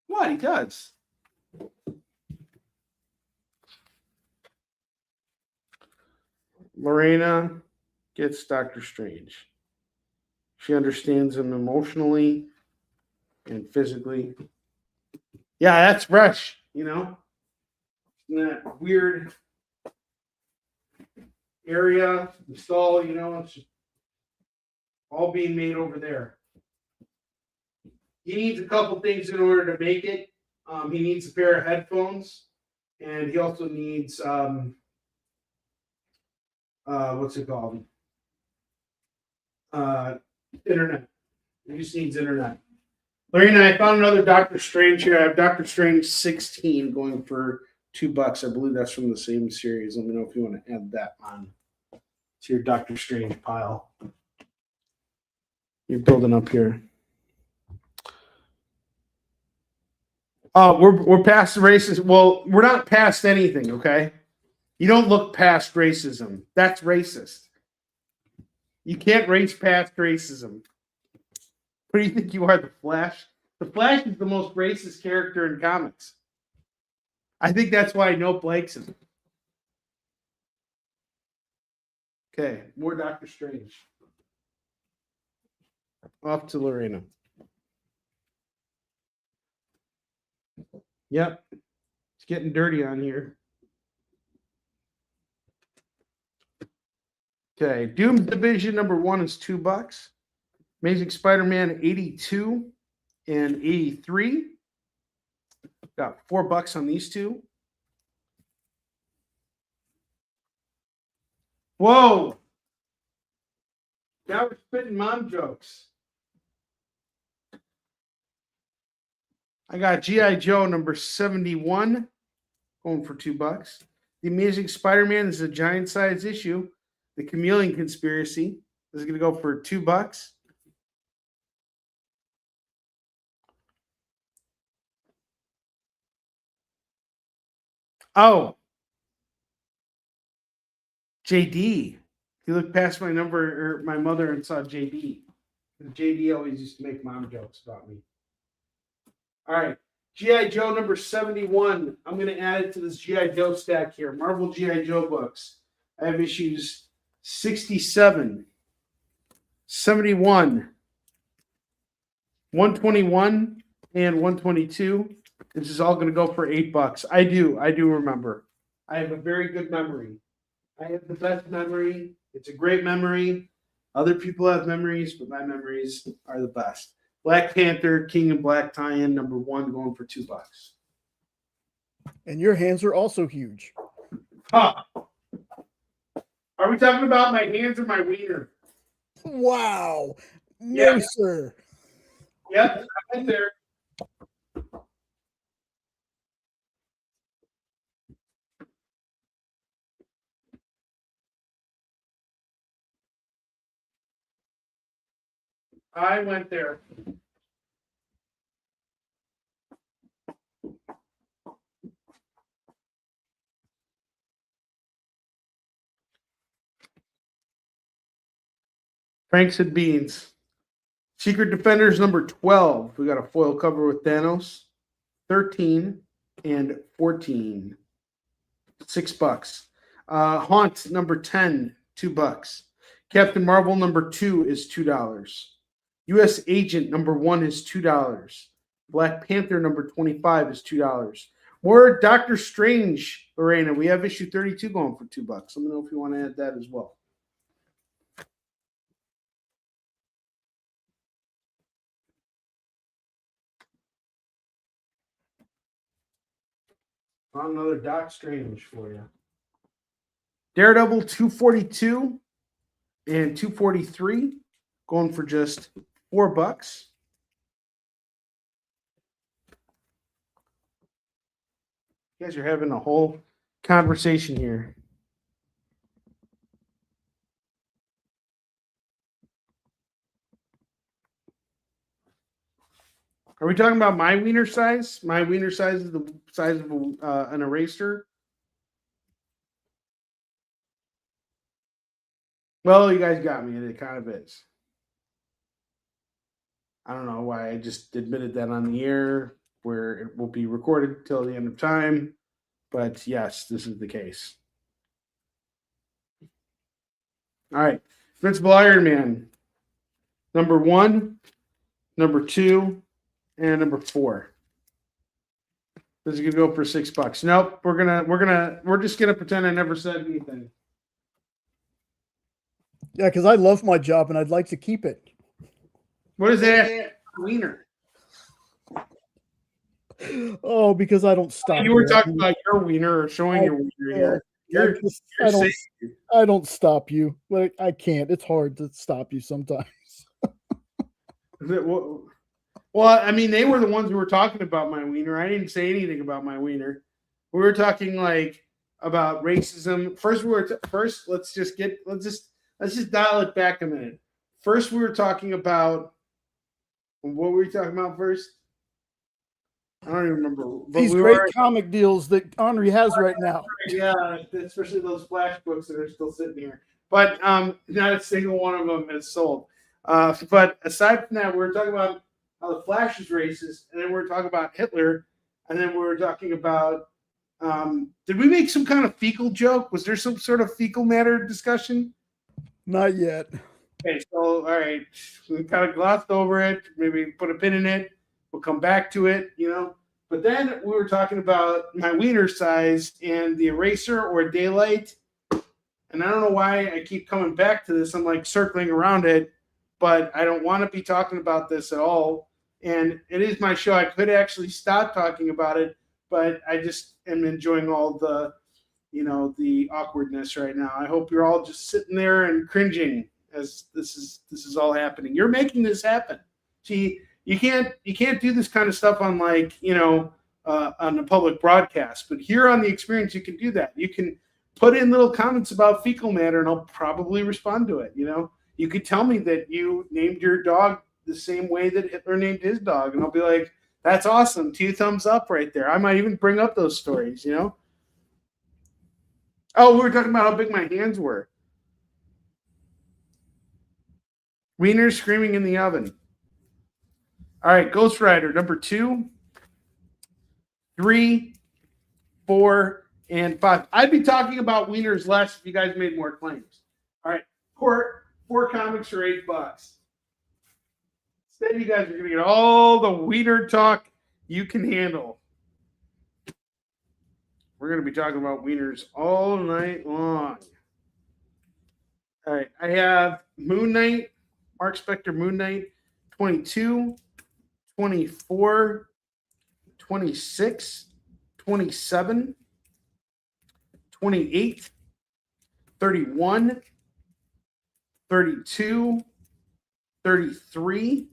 What? He does. Lorena gets Doctor Strange. She understands him emotionally and physically. Yeah, that's fresh, you know. in that weird area, the stall, it's just all being made over there. He needs a couple things in order to make it. He needs a pair of headphones, and he also needs what's it called? Internet. He just needs internet. Lorena, I found another Doctor Strange here. I have Doctor Strange 16 going for $2. I believe that's from the same series. Let me know if you want to add that on to your Doctor Strange pile. You're building up here. Oh, we're past the racism. Well, we're not past anything, okay? You don't look past racism. That's racist. You can't race past racism. What do you think you are, the Flash? The Flash is the most racist character in comics. I think that's why I know Blake's him. Okay, more Doctor Strange. Off to Lorena. Yep. It's getting dirty on here. Okay, Doom's Division number 1 is $2. Amazing Spider-Man 82 and 83. Got $4 on these two. Whoa! Now we're spitting mom jokes. I got G.I. Joe number 71 going for $2. The Amazing Spider-Man is a giant size issue. The Chameleon Conspiracy is going to go for $2. Oh, JD. He looked past my number or my mother and saw JD. JD always used to make mom jokes about me. All right. G.I. Joe number 71. I'm going to add it to this G.I. Joe stack here. Marvel G.I. Joe books. I have issues 67, 71, 121, and 122. This is all going to go for $8. I do remember. I have a very good memory. I have the best memory. It's a great memory. Other people have memories, but my memories are the best. Black Panther, King in Black tie-in, number 1, going for $2. And your hands are also huge. Huh. Are we talking about my hands or my wiener? Wow. No, Yeah. sir. Yep, I'm there. I went there. Franks and Beans. Secret Defenders number 12. We got a foil cover with Thanos. 13 and 14. $6. Haunt number 10, $2. Captain Marvel number 2 is $2. U.S. Agent number 1 is $2. Black Panther number 25 is $2. More Doctor Strange, Lorena. We have issue 32 going for $2. Let me know if you want to add that as well. Found another Doc Strange for you. Daredevil 242 and 243 going for just $4. You guys are having a whole conversation here. Are we talking about my wiener size? My wiener size is the size of an eraser. Well, you guys got me. It kind of is. I don't know why I just admitted that on the air where it will be recorded till the end of time. But yes, this is the case. All right. Invincible Iron Man. Number 1, number 2, and number 4. This is gonna go for $6. Nope, we're just gonna pretend I never said anything. Yeah, because I love my job and I'd like to keep it. What is that? Wiener. Oh, because I don't stop. You were you. talking about your wiener or showing your wiener here. You're I don't stop you. Like I can't. It's hard to stop you sometimes. Well, I mean, they were the ones who were talking about my wiener. I didn't say anything about my wiener. We were talking like about racism. First, let's just dial it back a minute. First, we were talking about what were we talking about first? I don't even remember. But These great comic deals that Onrie has right now. Yeah, especially those Flash books that are still sitting here. But not a single one of them is sold. But aside from that, we were talking about how the Flash is racist, and then we were talking about Hitler, and then we were talking about did we make some kind of fecal joke? Was there some sort of fecal matter discussion? Not yet. Okay, so all right, we kind of glossed over it. Maybe put a pin in it. We'll come back to it, But then we were talking about my wiener size and the eraser or daylight. And I don't know why I keep coming back to this. I'm like circling around it, but I don't want to be talking about this at all. And it is my show. I could actually stop talking about it, but I just am enjoying all the, the awkwardness right now. I hope you're all just sitting there and cringing as this is all happening. You're making this happen. See, you can't do this kind of stuff on on a public broadcast, but here on the experience, you can do that. You can put in little comments about fecal matter, and I'll probably respond to it. You could tell me that you named your dog the same way that Hitler named his dog, and I'll be like, "That's awesome! 2 thumbs up right there." I might even bring up those stories. Oh, we were talking about how big my hands were. Wiener screaming in the oven. All right, Ghost Rider number 2, 3, 4, and 5. I'd be talking about wieners less if you guys made more claims. All right, four comics for $8. Instead, you guys are going to get all the wiener talk you can handle. We're going to be talking about wieners all night long. All right, I have Moon Knight, Mark Spector Moon Knight, 22, 24, 26, 27, 28, 31, 32, 33,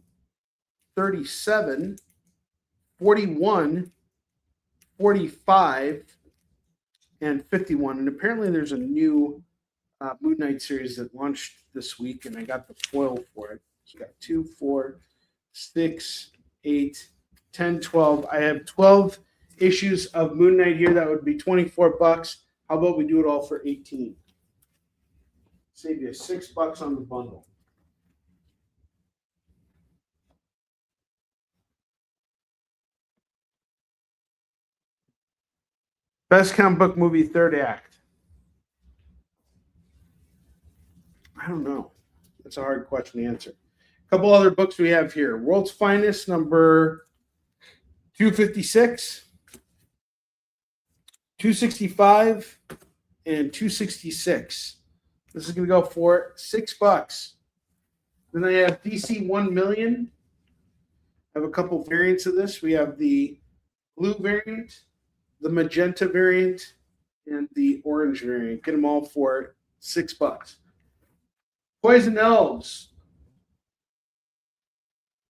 37, 41, 45, and 51. And apparently there's a new Moon Knight series that launched this week, and I got the foil for it. So you got 2, 4, 6, 8, 10, 12. I have 12 issues of Moon Knight here. That would be $24. How about we do it all for 18? Save you $6 on the bundle. Best comic book movie, third act. I don't know. That's a hard question to answer. A couple other books we have here. World's Finest, number 256, 265, and 266. This is going to go for $6. Then I have DC 1 million. I have a couple variants of this. We have the blue variant, the magenta variant, and the orange variant. Get them all for $6. Poison Elves,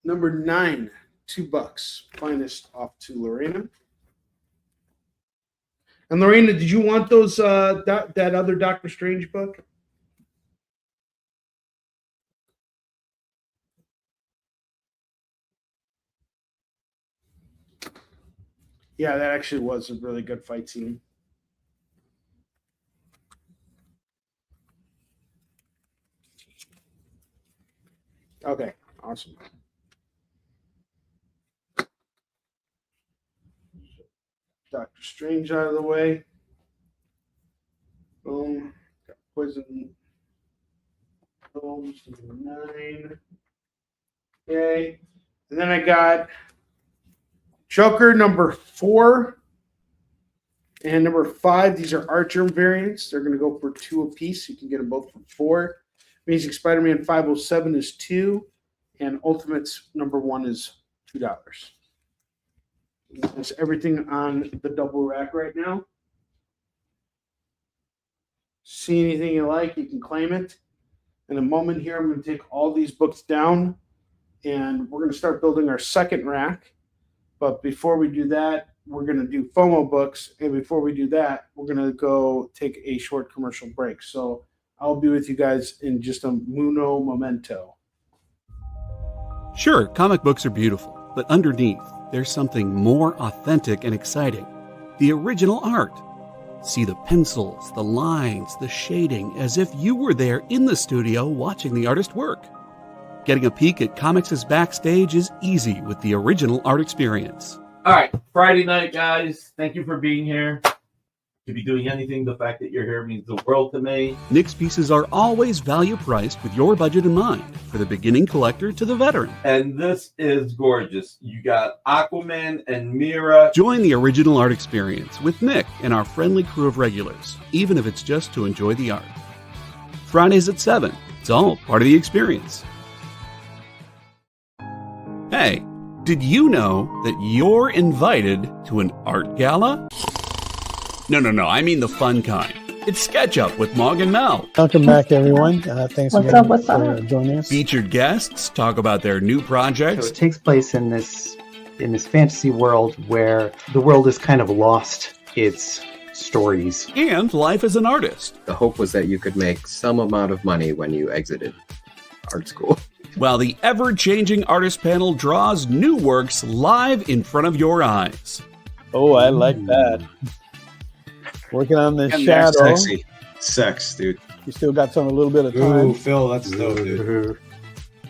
number 9, $2. Finest off to Lorena. And Lorena, did you want those that other Doctor Strange book? Yeah, that actually was a really good fight scene. Okay, awesome. Doctor Strange out of the way. Boom. Got Poison. Boom. 9. Okay. And then I got Joker number 4. And number 5, these are Archer variants. They're going to go for 2 apiece. You can get them both for 4. Amazing Spider-Man 507 is 2, and Ultimates number 1 is $2. That's everything on the double rack right now. See anything you like, you can claim it. In a moment here, I'm going to take all these books down, and we're going to start building our second rack. But before we do that, we're going to do FOMO books. And before we do that, we're going to go take a short commercial break. So I'll be with you guys in just a momento. Sure, comic books are beautiful, but underneath, there's something more authentic and exciting. The original art. See the pencils, the lines, the shading, as if you were there in the studio watching the artist work. Getting a peek at comics' backstage is easy with the original art experience. All right, Friday night, guys. Thank you for being here. To be doing anything, the fact that you're here means the world to me. Nick's pieces are always value priced with your budget in mind, for the beginning collector to the veteran. And this is gorgeous. You got Aquaman and Mira. Join the original art experience with Nick and our friendly crew of regulars, even if it's just to enjoy the art. Fridays at 7. It's all part of the experience. Hey, did you know that you're invited to an art gala? No, I mean the fun kind. It's SketchUp with Mog and Mel. Welcome back, everyone. Thanks again for joining us. Featured guests talk about their new projects. So it takes place in this fantasy world where the world has kind of lost its stories. And life as an artist. The hope was that you could make some amount of money when you exited art school. While the ever-changing artist panel draws new works live in front of your eyes. Oh, I like that. Working on the And shadow. Sexy. Sex, dude. You still got some a little bit of time. Ooh, Phil, that's dope, dude.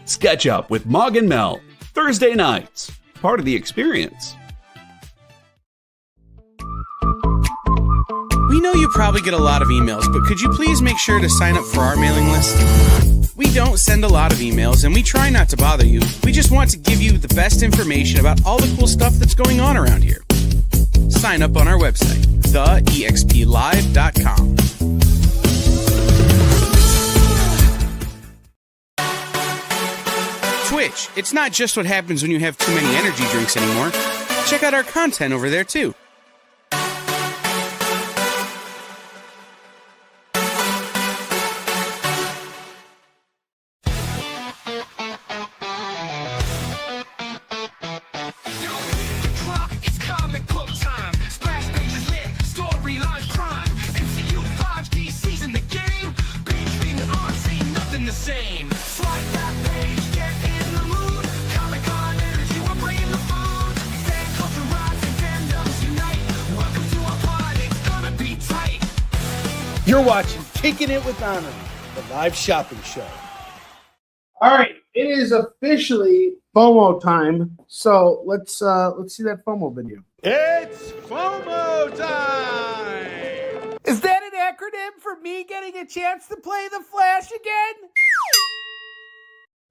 SketchUp with Mog and Mel. Thursday nights. Part of the experience. We know you probably get a lot of emails, but could you please make sure to sign up for our mailing list? We don't send a lot of emails, and we try not to bother you. We just want to give you the best information about all the cool stuff that's going on around here. Sign up on our website, theexplive.com. Twitch, it's not just what happens when you have too many energy drinks anymore. Check out our content over there, too. You're watching Kickin It with Onrie, the live shopping show. All right, it is officially FOMO time. So let's see that FOMO video. It's FOMO time! Is that an acronym for me getting a chance to play the Flash again?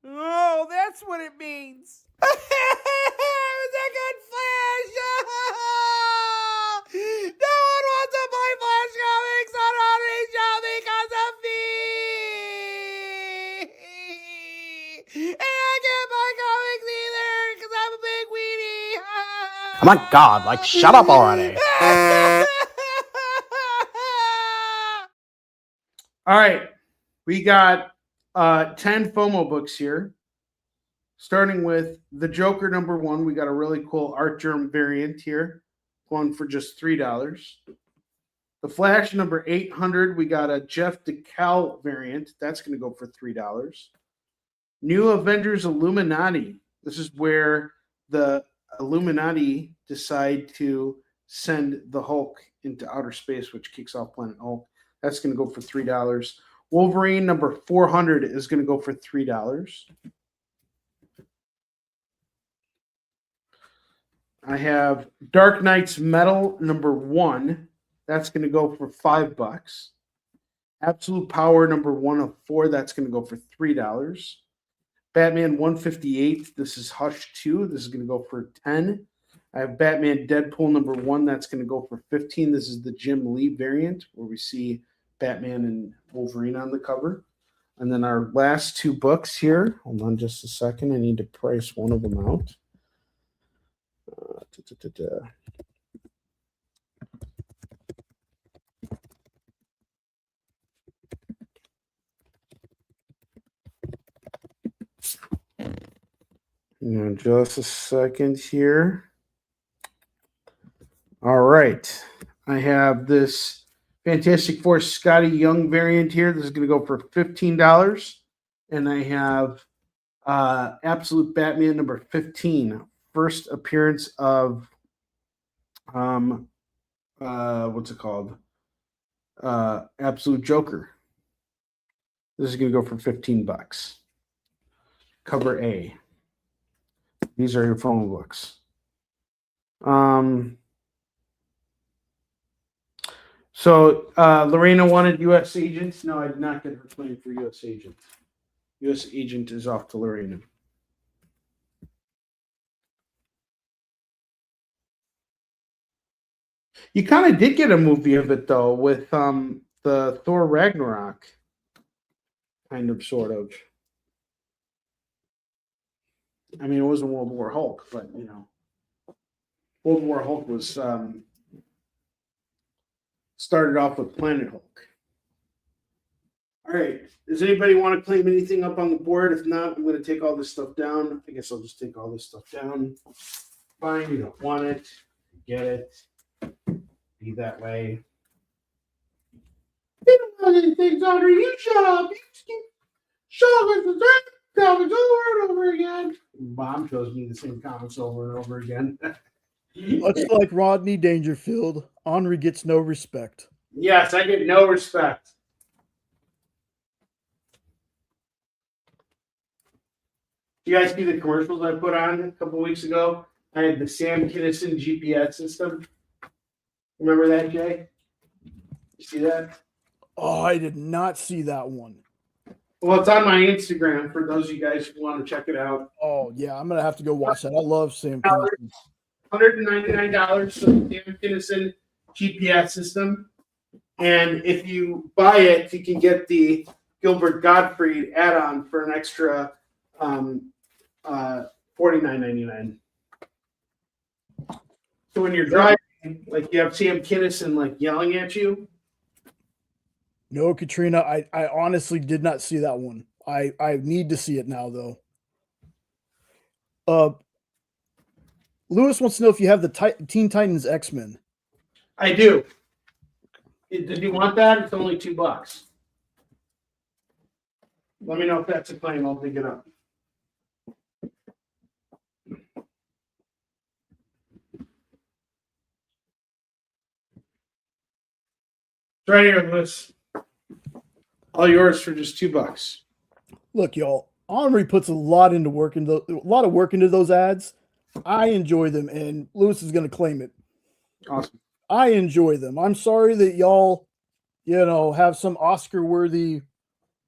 Oh, that's what it means. It was a good Flash! No one wants to play Flash comics on Onrie Show because of me! And I can't buy comics either because I'm a big weenie! Oh my god, like, shut up already! All right, we got 10 FOMO books here. Starting with the Joker #1, we got a really cool Art Germ variant here, going for just $3. The Flash #800, we got a Jeff DeCal variant. That's going to go for $3. New Avengers Illuminati. This is where the Illuminati decide to send the Hulk into outer space, which kicks off Planet Hulk. That's going to go for $3. Wolverine #400 is going to go for $3. I have Dark Knight's Metal #1. That's going to go for $5. Absolute Power #1 of 4. That's going to go for $3. Batman 158. This is Hush 2. This is going to go for $10. I have Batman Deadpool number 1. That's going to go for 15. This is the Jim Lee variant where we see Batman and Wolverine on the cover. And then our last 2 books here. Hold on just a second. I need to price one of them out. Now, just a second here. All right. I have this Fantastic Four Scotty Young variant here. This is going to go for $15. And I have Absolute Batman number 15. First appearance of what's it called? Absolute Joker. This is going to go for $15. Cover A. These are your phone books. So Lorena wanted U.S. agents. No, I did not get her claim for U.S. agent. U.S. agent is off to Lorena. You kind of did get a movie of it though, with the Thor Ragnarok, kind of, sort of. I mean, it wasn't World War Hulk, but you know, World War Hulk was started off with Planet Hulk. All right. Does anybody want to claim anything up on the board? If not, I'm going to take all this stuff down. I guess I'll just take all this stuff down. Fine. You don't want it. Get it. Be that way. You don't want anything, Onrie. You shut up. You just keep showing us the same comics over and over again. Mom shows me the same comics over and over again. Much like Rodney Dangerfield, Onrie gets no respect. Yes, I get no respect. You guys see the commercials I put on a couple weeks ago? I had the Sam Kinison GPS system. Remember that, Jay? You see that? Oh, I did not see that one. Well, it's on my Instagram for those of you guys who want to check it out. Oh, yeah, I'm going to have to go watch that. I love Sam Kinison. $199 for the Sam Kinison GPS system. And if you buy it, you can get the Gilbert Gottfried add-on for an extra $49.99. So when you're driving, like you have Sam Kinison like yelling at you. No, Katrina, I honestly did not see that one. I need to see it now, though. Lewis wants to know if you have the Teen Titans X-Men. I do. Did you want that? It's only $2. Let me know if that's a claim. I'll pick it up. It's right here, Lewis. All yours for just $2. Look, y'all, Onrie puts a lot of work into those ads. I enjoy them, and Lewis is going to claim it. Awesome. I enjoy them. I'm sorry that y'all, have some Oscar-worthy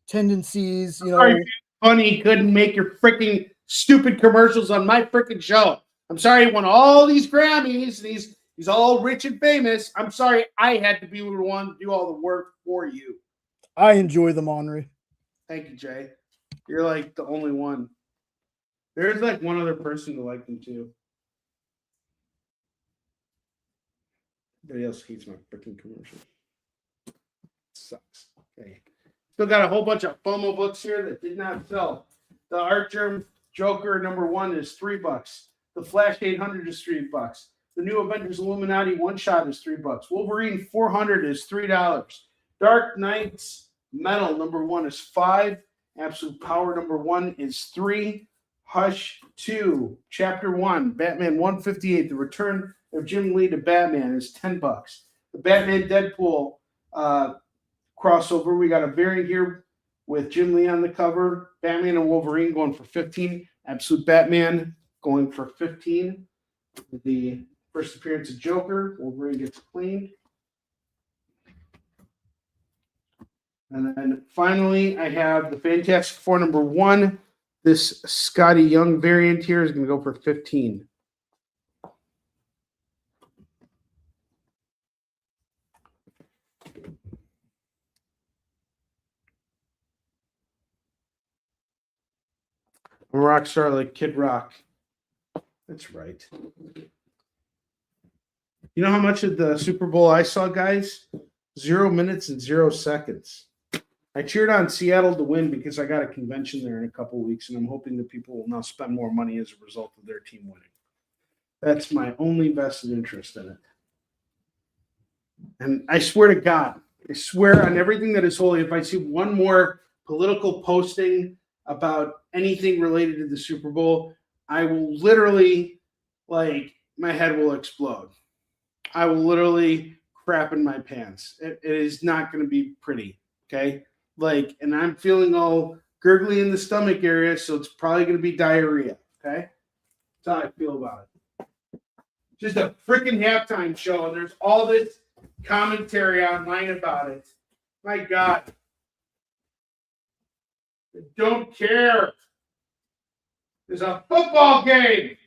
tendencies. Sorry, funny couldn't make your freaking stupid commercials on my freaking show. I'm sorry, he won all these Grammys, and he's all rich and famous. I'm sorry, I had to be the one to do all the work for you. I enjoy them, Onrie. Thank you, Jay. You're like the only one. There's like one other person who liked them too. Everybody else hates my freaking commercial. Sucks. Okay. Still got a whole bunch of FOMO books here that did not sell. The Art Germ Joker number 1 is $3. The Flash 800 is $3. The New Avengers Illuminati one shot is $3. Wolverine 400 is $3. Dark Knights Metal number 1 is $5. Absolute Power number 1 is $3. Hush 2, Chapter 1, Batman 158, The Return of Jim Lee to Batman is $10. The Batman Deadpool crossover, we got a variant here with Jim Lee on the cover. Batman and Wolverine going for $15. Absolute Batman going for $15. The first appearance of Joker, Wolverine gets cleaned. And then finally, I have the Fantastic Four number 1. This Scotty Young variant here is going to go for $15. I'm a rock star like Kid Rock. That's right. You know how much of the Super Bowl I saw, guys? 0 minutes and 0 seconds. I cheered on Seattle to win because I got a convention there in a couple of weeks, and I'm hoping that people will now spend more money as a result of their team winning. That's my only vested interest in it. And I swear to God, I swear on everything that is holy, if I see one more political posting about anything related to the Super Bowl, I will literally, like, my head will explode. I will literally crap in my pants. It is not going to be pretty, okay? Like, and I'm feeling all gurgly in the stomach area, so it's probably going to be diarrhea, okay? That's how I feel about it. Just a freaking halftime show, and there's all this commentary online about it. My God. I don't care. There's a football game.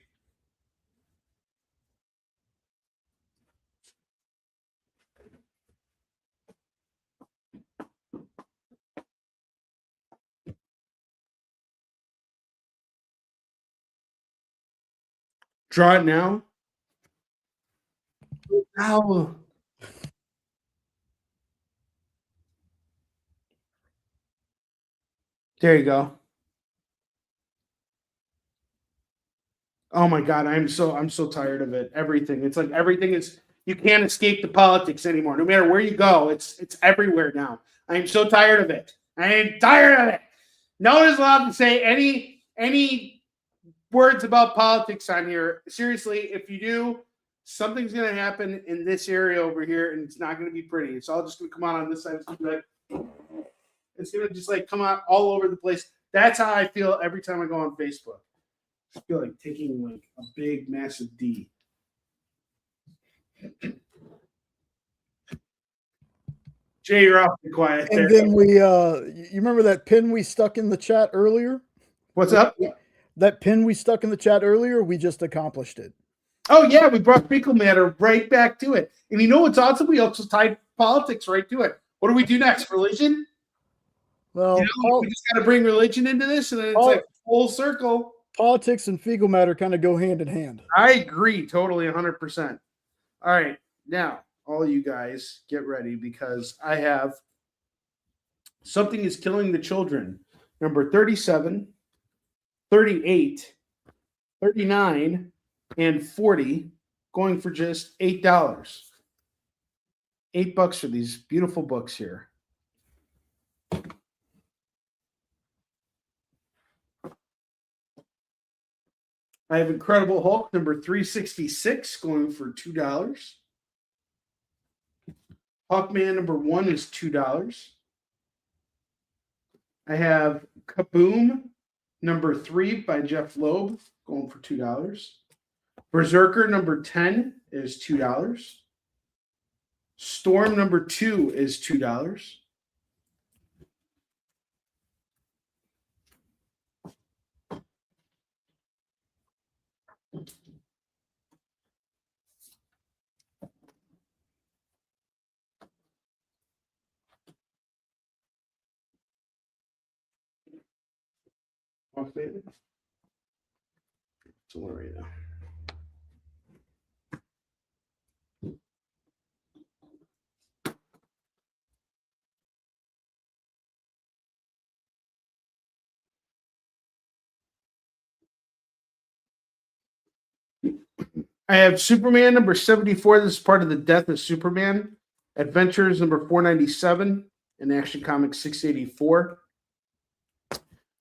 Draw it now. Ow. There you go. Oh my God, I'm so tired of it. Everything. It's like everything is, you can't escape the politics anymore. No matter where you go, it's everywhere now. I am so tired of it. I am tired of it. No one is allowed to say any words about politics on here. Seriously, if you do, something's going to happen in this area over here, and it's not going to be pretty. It's all just going to come out on this side. It's going to just like come out all over the place. That's how I feel every time I go on Facebook. I feel like taking like a big, massive D. Jay, you're awfully quiet there. And then we, you remember that pin we stuck in the chat earlier? What's up? That pin we stuck in the chat earlier, we just accomplished it. Oh, yeah, we brought fecal matter right back to it. And you know what's awesome? We also tied politics right to it. What do we do next? Religion? Well, we just got to bring religion into this, and then it's like full circle. Politics and fecal matter kind of go hand in hand. I agree totally 100%. All right, now, all you guys get ready because I have Something is Killing the Children, number 37, 38, 39, and 40, going for just $8. $8 for these beautiful books here. I have Incredible Hulk number 366 going for $2. Hawkman number 1 is $2. I have Kaboom number 3 by Jeff Loeb going for $2. Berserker number 10 is $2. Storm number 2 is $2. So what right now? I have Superman number 74. This is part of the Death of Superman Adventures number 497 in Action Comics 684.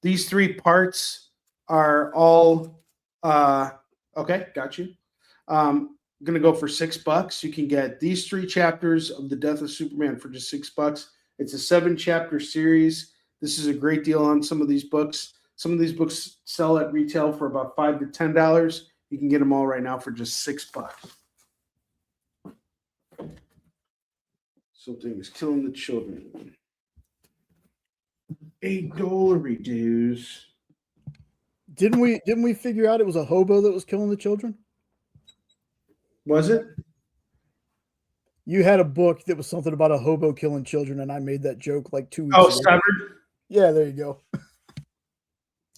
These 3 parts are all okay. Got you. I'm gonna go for $6. You can get these 3 chapters of the Death of Superman for just $6. It's a 7-chapter series. This is a great deal on some of these books. Some of these books sell at retail for about $5 to $10. You can get them all right now for just $6. Something is Killing the Children. $8 dues. Didn't we figure out it was a hobo that was killing the children? Was it? You had a book that was something about a hobo killing children, and I made that joke like 2 weeks ago. ago. Severed? Yeah, there you go.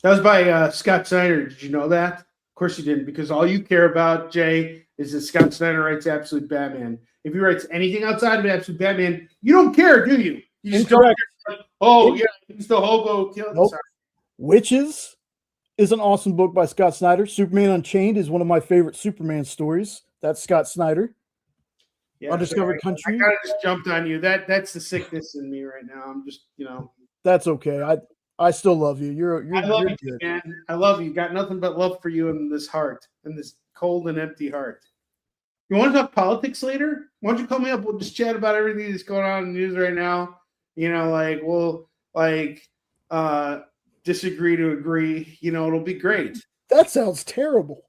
That was by Scott Snyder. Did you know that? Of course you didn't, because all you care about, Jay, is that Scott Snyder writes Absolute Batman. If he writes anything outside of Absolute Batman, you don't care, do you? You just Incorrect. don't care. Oh, yeah, he's the hobo killer. Nope. Witches is an awesome book by Scott Snyder. Superman Unchained is one of my favorite Superman stories. That's Scott Snyder. Yeah, Undiscovered sorry. Country. I kind of just jumped on you. That's the sickness in me right now. I'm just, That's okay. I still love you. You're I love you're you, good. man. I love you. Got nothing but love for you in this heart, in this cold and empty heart. You want to talk politics later? Why don't you call me up? We'll just chat about everything that's going on in the news right now. We'll disagree to agree. It'll be great. That sounds terrible.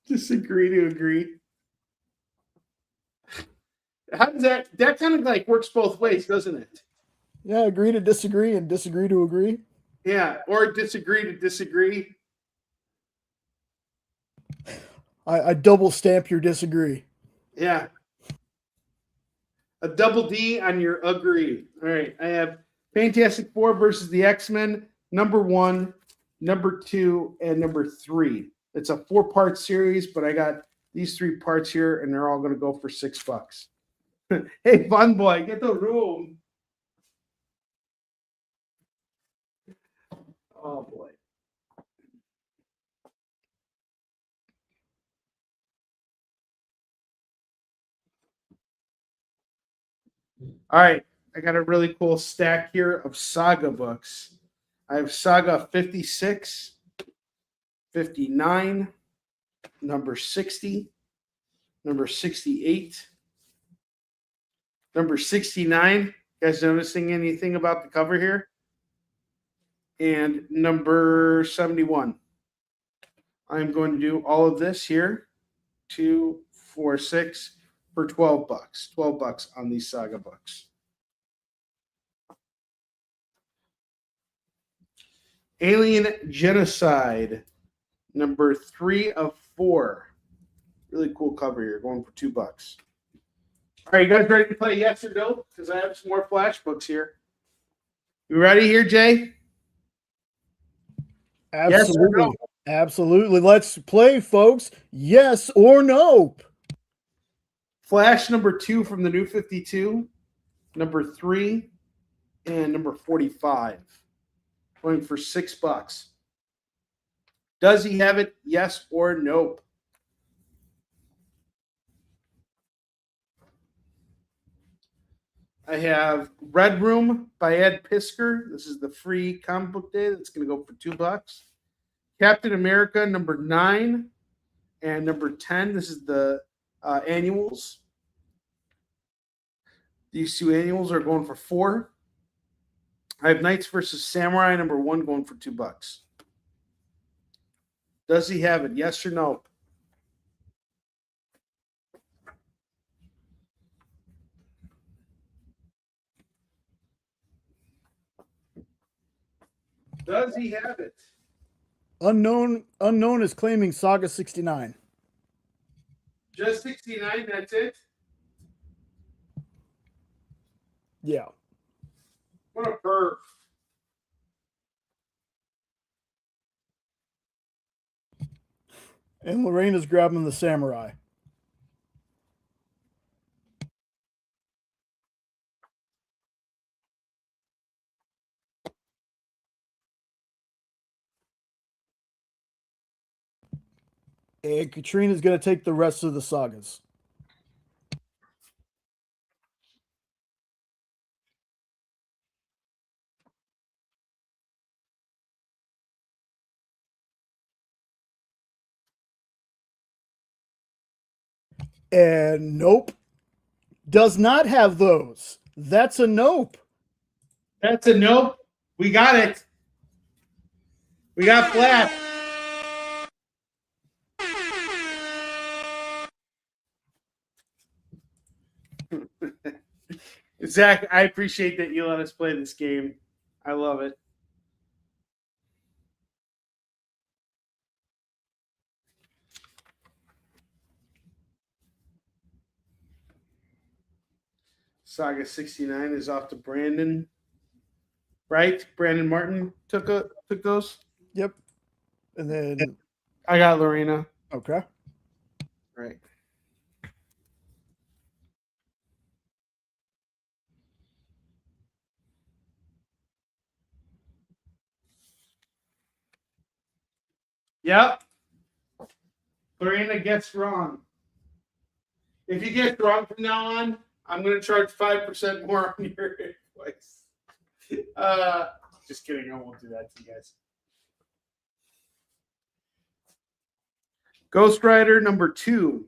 Disagree to agree. How does that kind of like works both ways, doesn't it? Yeah, agree to disagree and disagree to agree. Yeah, or disagree to disagree. I double stamp your disagree. Yeah. A double D on your agree. All right. I have Fantastic Four versus the X-Men, number 1, number 2, and number 3. It's a 4-part series, but I got these 3 parts here, and they're all going to go for $6. Hey, Fun Boy, get the room. Oh, boy. All right. I got a really cool stack here of Saga books. I have Saga 56, 59, number 60, number 68, number 69. You guys noticing anything about the cover here? And number 71. I'm going to do all of this here. 2, 4, 6 for $12. $12 on these Saga books. Alien Genocide, number 3 of 4. Really cool cover here, going for $2. All right, you guys ready to play yes or no? Because I have some more flash books here. You ready here, Jay? Absolutely. Yes or no? Absolutely. Let's play, folks. Yes or no. Flash number 2 from the New 52, number 3, and number 45. Going for $6. Does he have it? Yes or nope? I have Red Room by Ed Piskor. This is the free comic book day. That's going to go for $2. Captain America number 9 and number 10. This is the annuals. These 2 annuals are going for $4. I have Knights versus Samurai number 1 going for $2. Does he have it? Yes or no? Does he have it? Unknown is claiming Saga 69. Just 69, that's it? Yeah. What a perv. And Lorena's grabbing the samurai. And Katrina's going to take the rest of the sagas. And nope. Does not have those. That's a nope. That's a nope. We got it. We got Flash. Zach, I appreciate that you let us play this game. I love it. Saga 69 is off to Brandon. Right? Brandon Martin took those. Yep. And then I got Lorena. Okay. Right. Yep. Lorena gets wrong. If you get wrong from now on, I'm going to charge 5% more on your invoice. Just kidding. I won't do that to you guys. Ghost Rider number 2.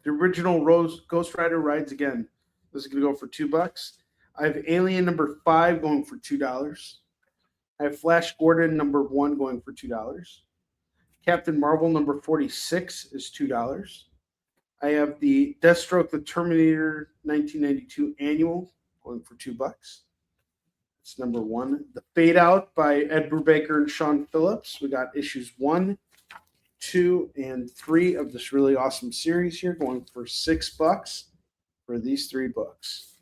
The original Ghost Rider rides again. This is going to go for $2. I have Alien number 5 going for $2. I have Flash Gordon number 1 going for $2. Captain Marvel number 46 is $2. I have the Deathstroke the Terminator 1992 annual going for $2. It's number 1. The Fade Out by Ed Brubaker and Sean Phillips. We got issues 1, 2, and 3 of this really awesome series here, going for $6 for these 3 books.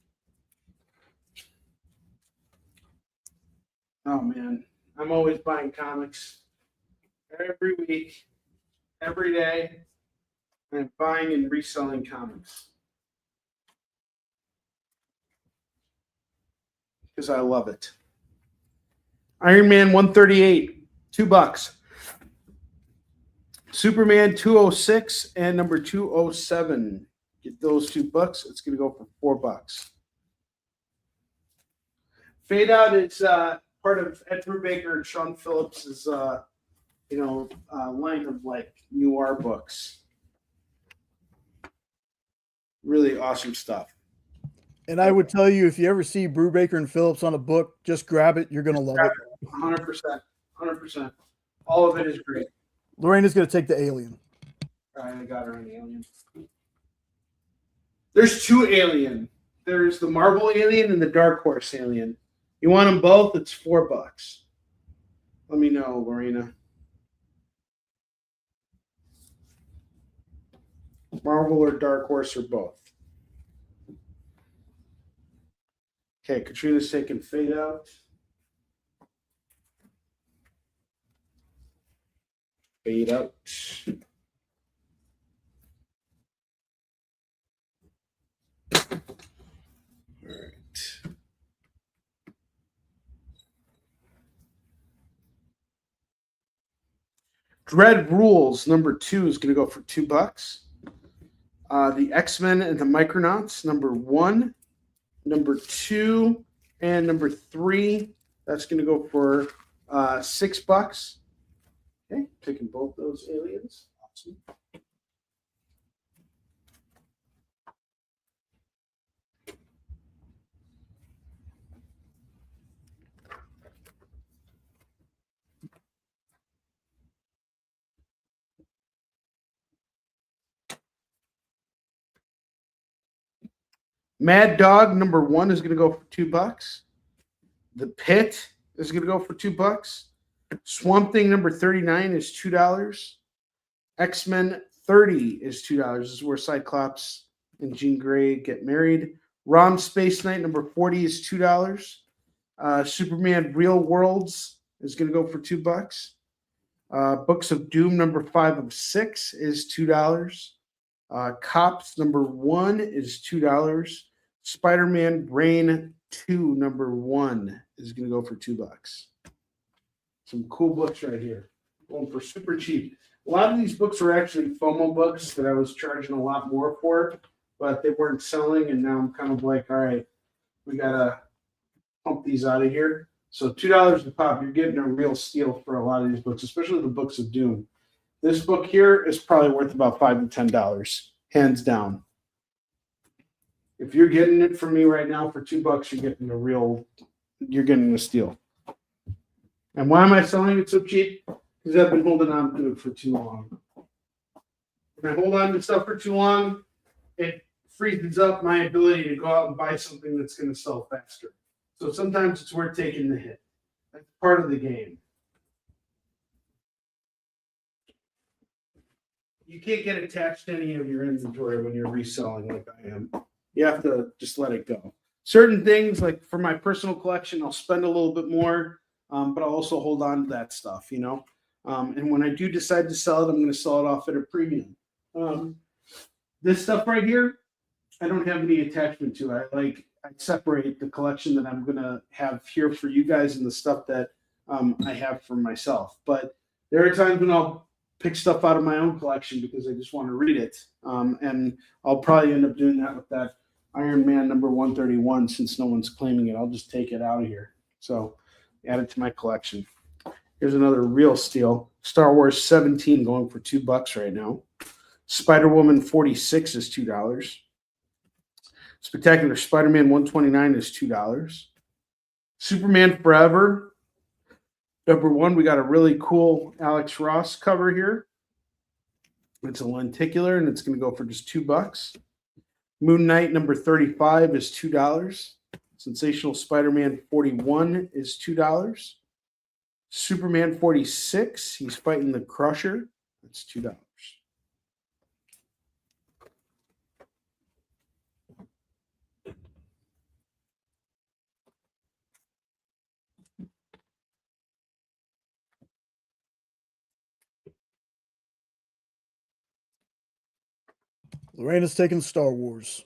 Oh man, I'm always buying comics every week, every day. I'm buying and reselling comics because I love it. Iron Man 138, $2. Superman 206 and number 207. Get those $2. It's going to go for $4. Fade Out is part of Ed Brubaker and Sean Phillips's, line of like noir books. Really awesome stuff. And I would tell you, if you ever see Brubaker and Phillips on a book, just grab it. You're going to love it. 100%. 100%. All of it is great. Lorena's going to take the Alien. I got her on the Alien. There's 2 Alien. There's the Marvel Alien and the Dark Horse Alien. You want them both? It's $4. Let me know, Lorena. Marvel or Dark Horse or both. Okay, Katrina's taking Fade Out. Fade Out. All right. Dread Rules number 2 is going to go for $2. The X-Men and the Micronauts number 1, number 2, and number 3. That's going to go for $6. Okay, taking both those aliens. Awesome. Mad Dog number 1 is going to go for $2. The Pit is going to go for $2. Swamp Thing number 39 is $2. X-Men 30 is $2. This is where Cyclops and Jean Grey get married. Rom Space Knight number 40 is $2. Superman Real Worlds is going to go for $2. Books of Doom number 5 of 6 is $2. Cops number 1 is $2. Spider-Man Reign 2 number 1 is going to go for $2. Some cool books right here. Going for super cheap. A lot of these books were actually FOMO books that I was charging a lot more for, but they weren't selling, and now I'm kind of like, all right, we got to pump these out of here. So $2 a pop, you're getting a real steal for a lot of these books, especially the Books of Doom. This book here is probably worth about $5 to $10, hands down. If you're getting it from me right now for $2, you're getting a steal. And why am I selling it so cheap? Because I've been holding on to it for too long. When I hold on to stuff for too long, it freezes up my ability to go out and buy something that's going to sell faster. So sometimes it's worth taking the hit. That's part of the game. You can't get attached to any of your inventory when you're reselling like I am. You have to just let it go. Certain things, like for my personal collection, I'll spend a little bit more, but I'll also hold on to that stuff, And when I do decide to sell it, I'm going to sell it off at a premium. This stuff right here, I don't have any attachment to. I separate the collection that I'm going to have here for you guys and the stuff that I have for myself. But there are times when I'll pick stuff out of my own collection because I just want to read it. And I'll probably end up doing that with that Iron Man number 131 since no one's claiming it. I'll just take it out of here. So add it to my collection. Here's another real steal. Star Wars 17 going for $2 right now. Spider-Woman 46 is $2. Spectacular Spider-Man 129 is $2. Superman Forever. Number 1, we got a really cool Alex Ross cover here. It's a lenticular, and it's going to go for just $2. Moon Knight number 35 is $2. Sensational Spider-Man 41 is $2. Superman 46, he's fighting the Crusher. That's $2. Lorena's taking Star Wars.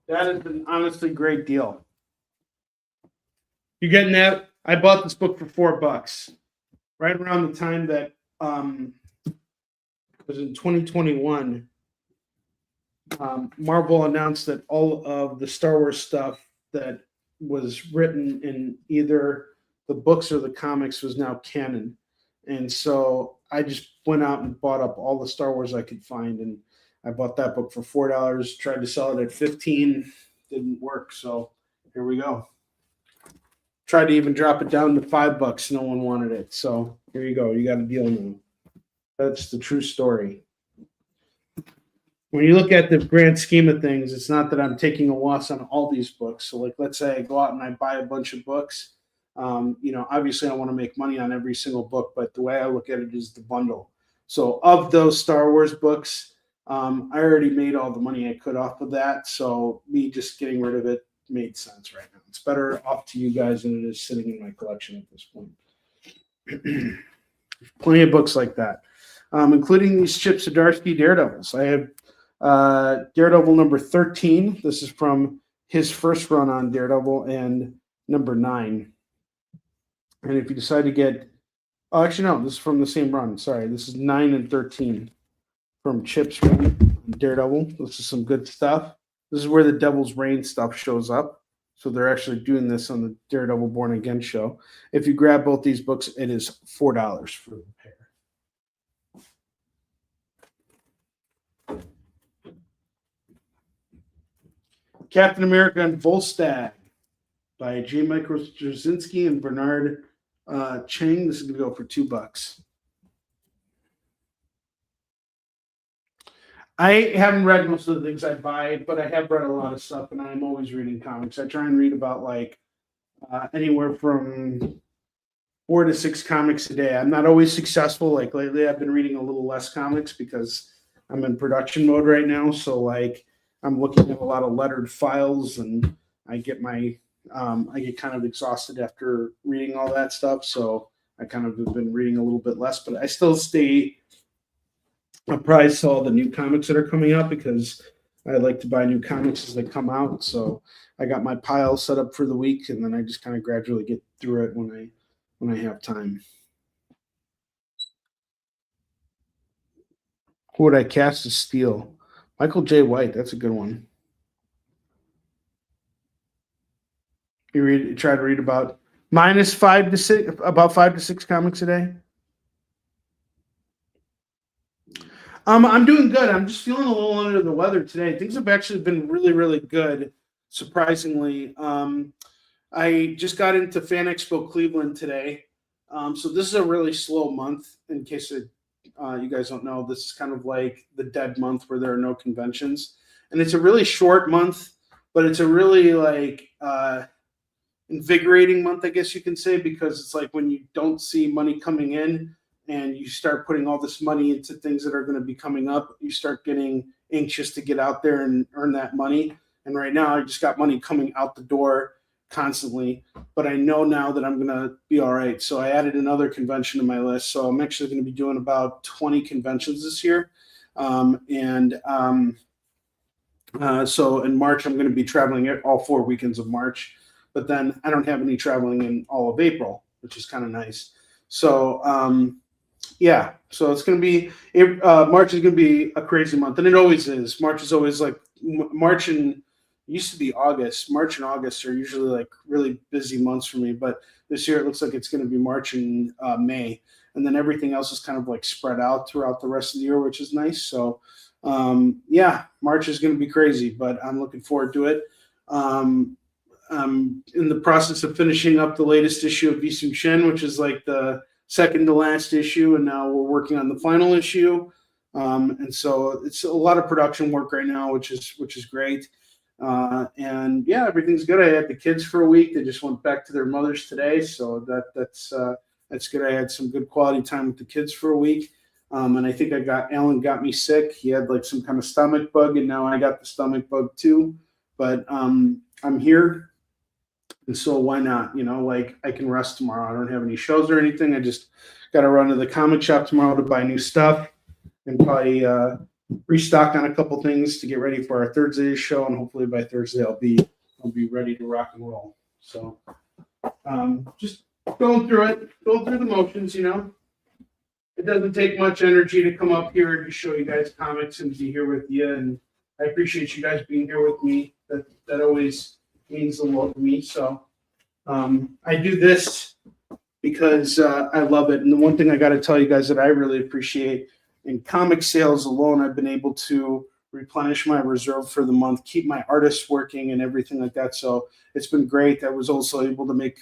That is an honestly great deal. You getting that? I bought this book for $4, right around the time that it was in 2021. Marvel announced that all of the Star Wars stuff that was written in either the books or the comics was now canon, and so I just went out and bought up all the Star Wars I could find, and I bought that book for $4. Tried to sell it at $15, didn't work. So here we go. Tried to even drop it down to $5. No one wanted it. So here you go. You got a deal now. That's the true story. When you look at the grand scheme of things, it's not that I'm taking a loss on all these books. So like, let's say I go out and I buy a bunch of books. Obviously I want to make money on every single book, but the way I look at it is the bundle. So of those Star Wars books, I already made all the money I could off of that. So me just getting rid of it made sense right now. It's better off to you guys than it is sitting in my collection at this point. Plenty of books like that, including these Chip Zdarsky Daredevils. I have Daredevil number 13. This is from his first run on Daredevil, and number 9. And if you decide to get, oh, actually, no, this is from the same run. Sorry, this is 9 and 13 from Chip's run on Daredevil. This is some good stuff. This is where the Devil's Reign stuff shows up. So they're actually doing this on the Daredevil Born Again show. If you grab both these books, it is $4 for the pair. Captain America and Volstagg by J. Michael Straczynski and Bernard Chang. This is going to go for $2. I haven't read most of the things I buy, but I have read a lot of stuff, and I'm always reading comics. I try and read about anywhere from 4 to 6 comics a day. I'm not always successful. Like lately, I've been reading a little less comics because I'm in production mode right now. So I'm looking at a lot of lettered files, and I get I get kind of exhausted after reading all that stuff. So I kind of have been reading a little bit less, but I still stay apprised to all the new comics that are coming out because I like to buy new comics as they come out. So I got my pile set up for the week, and then I just kind of gradually get through it when I have time. Who would I cast as Steel? Michael J. White. That's a good one. You try to read about -5 to 6, about 5 to 6 comics a day. I'm doing good. I'm just feeling a little under the weather today. Things have actually been really, really good, surprisingly. I just got into Fan Expo Cleveland today. So this is a really slow month. In case you guys don't know, this is kind of like the dead month where there are no conventions. And it's a really short month, but it's a really invigorating month, I guess you can say, because it's like when you don't see money coming in, and you start putting all this money into things that are going to be coming up, you start getting anxious to get out there and earn that money. And right now, I just got money coming out the door constantly, but I know now that I'm going to be all right. So I added another convention to my list. So I'm actually going to be doing about 20 conventions this year. So in March, I'm going to be traveling all 4 weekends of March, but then I don't have any traveling in all of April, which is kind of nice. So, yeah, so it's going to be, March is going to be a crazy month, and it always is. March is always like, March and used to be August. March and August are usually like really busy months for me, but this year it looks like it's going to be March and May, and then everything else is kind of like spread out throughout the rest of the year, which is nice. So, yeah, March is going to be crazy, but I'm looking forward to it. I'm in the process of finishing up the latest issue of Visum Shin, which is like the second to last issue, and now we're working on the final issue. And so it's a lot of production work right now, which is great. And yeah, everything's good. I had the kids for a week. They just went back to their mothers today, so that's good. I had some good quality time with the kids for a week. And I think Alan got me sick. He had like some kind of stomach bug, and now I got the stomach bug too. But I'm here. And so why not? Like I can rest tomorrow. I don't have any shows or anything. I just got to run to the comic shop tomorrow to buy new stuff and probably restock on a couple things to get ready for our Thursday show. And hopefully by Thursday I'll be ready to rock and roll. So just going through the motions. It doesn't take much energy to come up here and just show you guys comics and be here with you. And I appreciate you guys being here with me. That always means a lot to me. So I do this because I love it. And the one thing I got to tell you guys that I really appreciate, in comic sales alone, I've been able to replenish my reserve for the month, keep my artists working and everything like that. So it's been great. I was also able to make,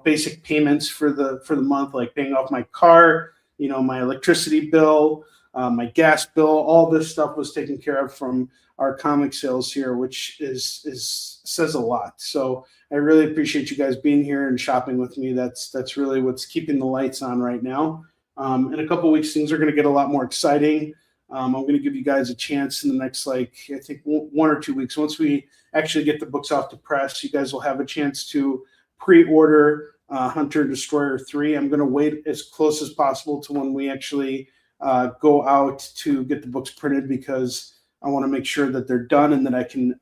basic payments for the month, like paying off my car, my electricity bill, my gas bill. All this stuff was taken care of from our comic sales here, which says a lot. So I really appreciate you guys being here and shopping with me. That's really what's keeping the lights on right now. In a couple of weeks, things are going to get a lot more exciting. I'm going to give you guys a chance in the next, I think 1 or 2 weeks. Once we actually get the books off the press, you guys will have a chance to pre-order Hunter Destroyer 3. I'm going to wait as close as possible to when we actually go out to get the books printed, because I want to make sure that they're done and that I can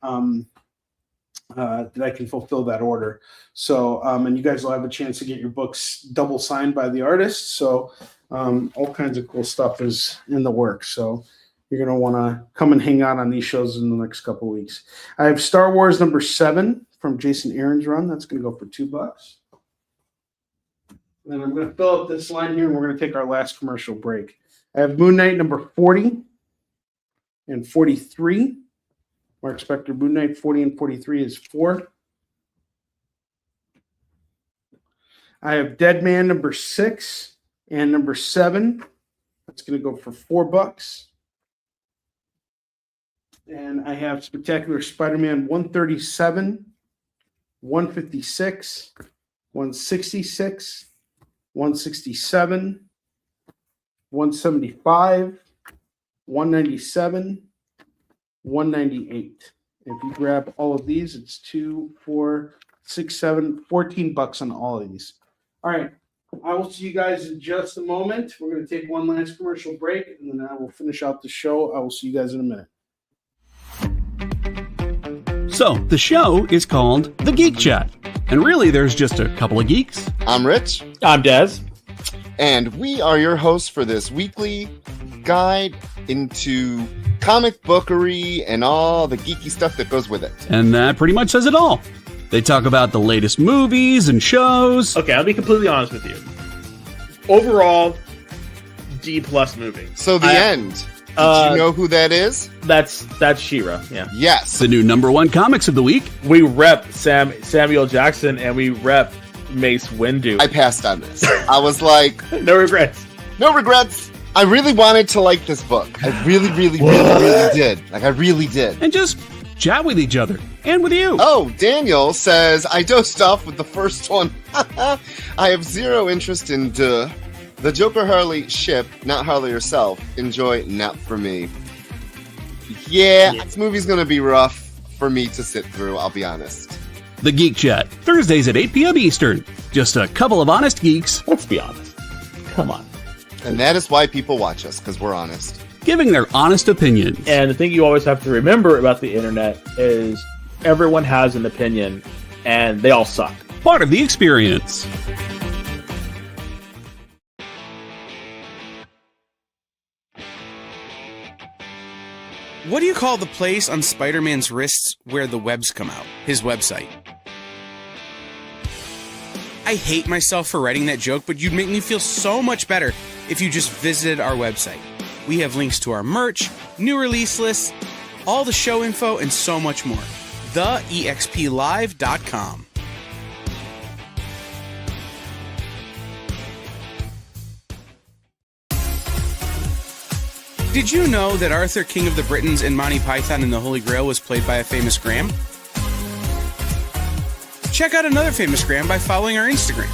fulfill that order. So, and you guys will have a chance to get your books double signed by the artists. So, all kinds of cool stuff is in the works. So you're going to want to come and hang out on these shows in the next couple of weeks. I have Star Wars #7 from Jason Aaron's run. That's going to go for $2. Then I'm going to fill up this line here, and we're going to take our last commercial break. I have Moon Knight #40 and 43. Mark Spector Moon Knight 40 and 43 is 4. I have Dead Man #6 and #7. That's going to go for $4. And I have Spectacular Spider-Man 137, 156, 166, 167, 175, 197, 198. If you grab all of these, it's 2, 4, 6, 7, $14 on all of these. All right. I will see you guys in just a moment. We're going to take one last commercial break, and then I will finish out the show. I will see you guys in a minute. So, the show is called The Geek Chat. And really, there's just a couple of geeks. I'm Rich. I'm Dez. And we are your hosts for this weekly guide into comic bookery and all the geeky stuff that goes with it. And that pretty much says it all. They talk about the latest movies and shows. Okay, I'll be completely honest with you. Overall, D+ movie. So the end. Did you know who that is? That's She-Ra, yeah. Yes. The new #1 comics of the week. We rep Samuel Jackson, and we rep Mace Windu. I passed on this. I was like... No regrets. No regrets. I really wanted to like this book. I really did. I really did. And just chat with each other. And with you. Oh, Daniel says, I dosed off with the first one. I have zero interest in the Joker Harley ship, not Harley herself. Enjoy, not for me. Yeah, this movie's going to be rough for me to sit through, I'll be honest. The Geek Chat, Thursdays at 8 p.m. Eastern. Just a couple of honest geeks. Let's be honest. Come on. And that is why people watch us, because we're honest. Giving their honest opinions. And the thing you always have to remember about the internet is everyone has an opinion, and they all suck. Part of the experience. What do you call the place on Spider-Man's wrists where the webs come out? His website. I hate myself for writing that joke, but you'd make me feel so much better if you just visited our website. We have links to our merch, new release lists, all the show info, and so much more. TheEXPLive.com. Did you know that Arthur, King of the Britons, and Monty Python and the Holy Grail was played by a famous Graham? Check out another famous Graham by following our Instagram.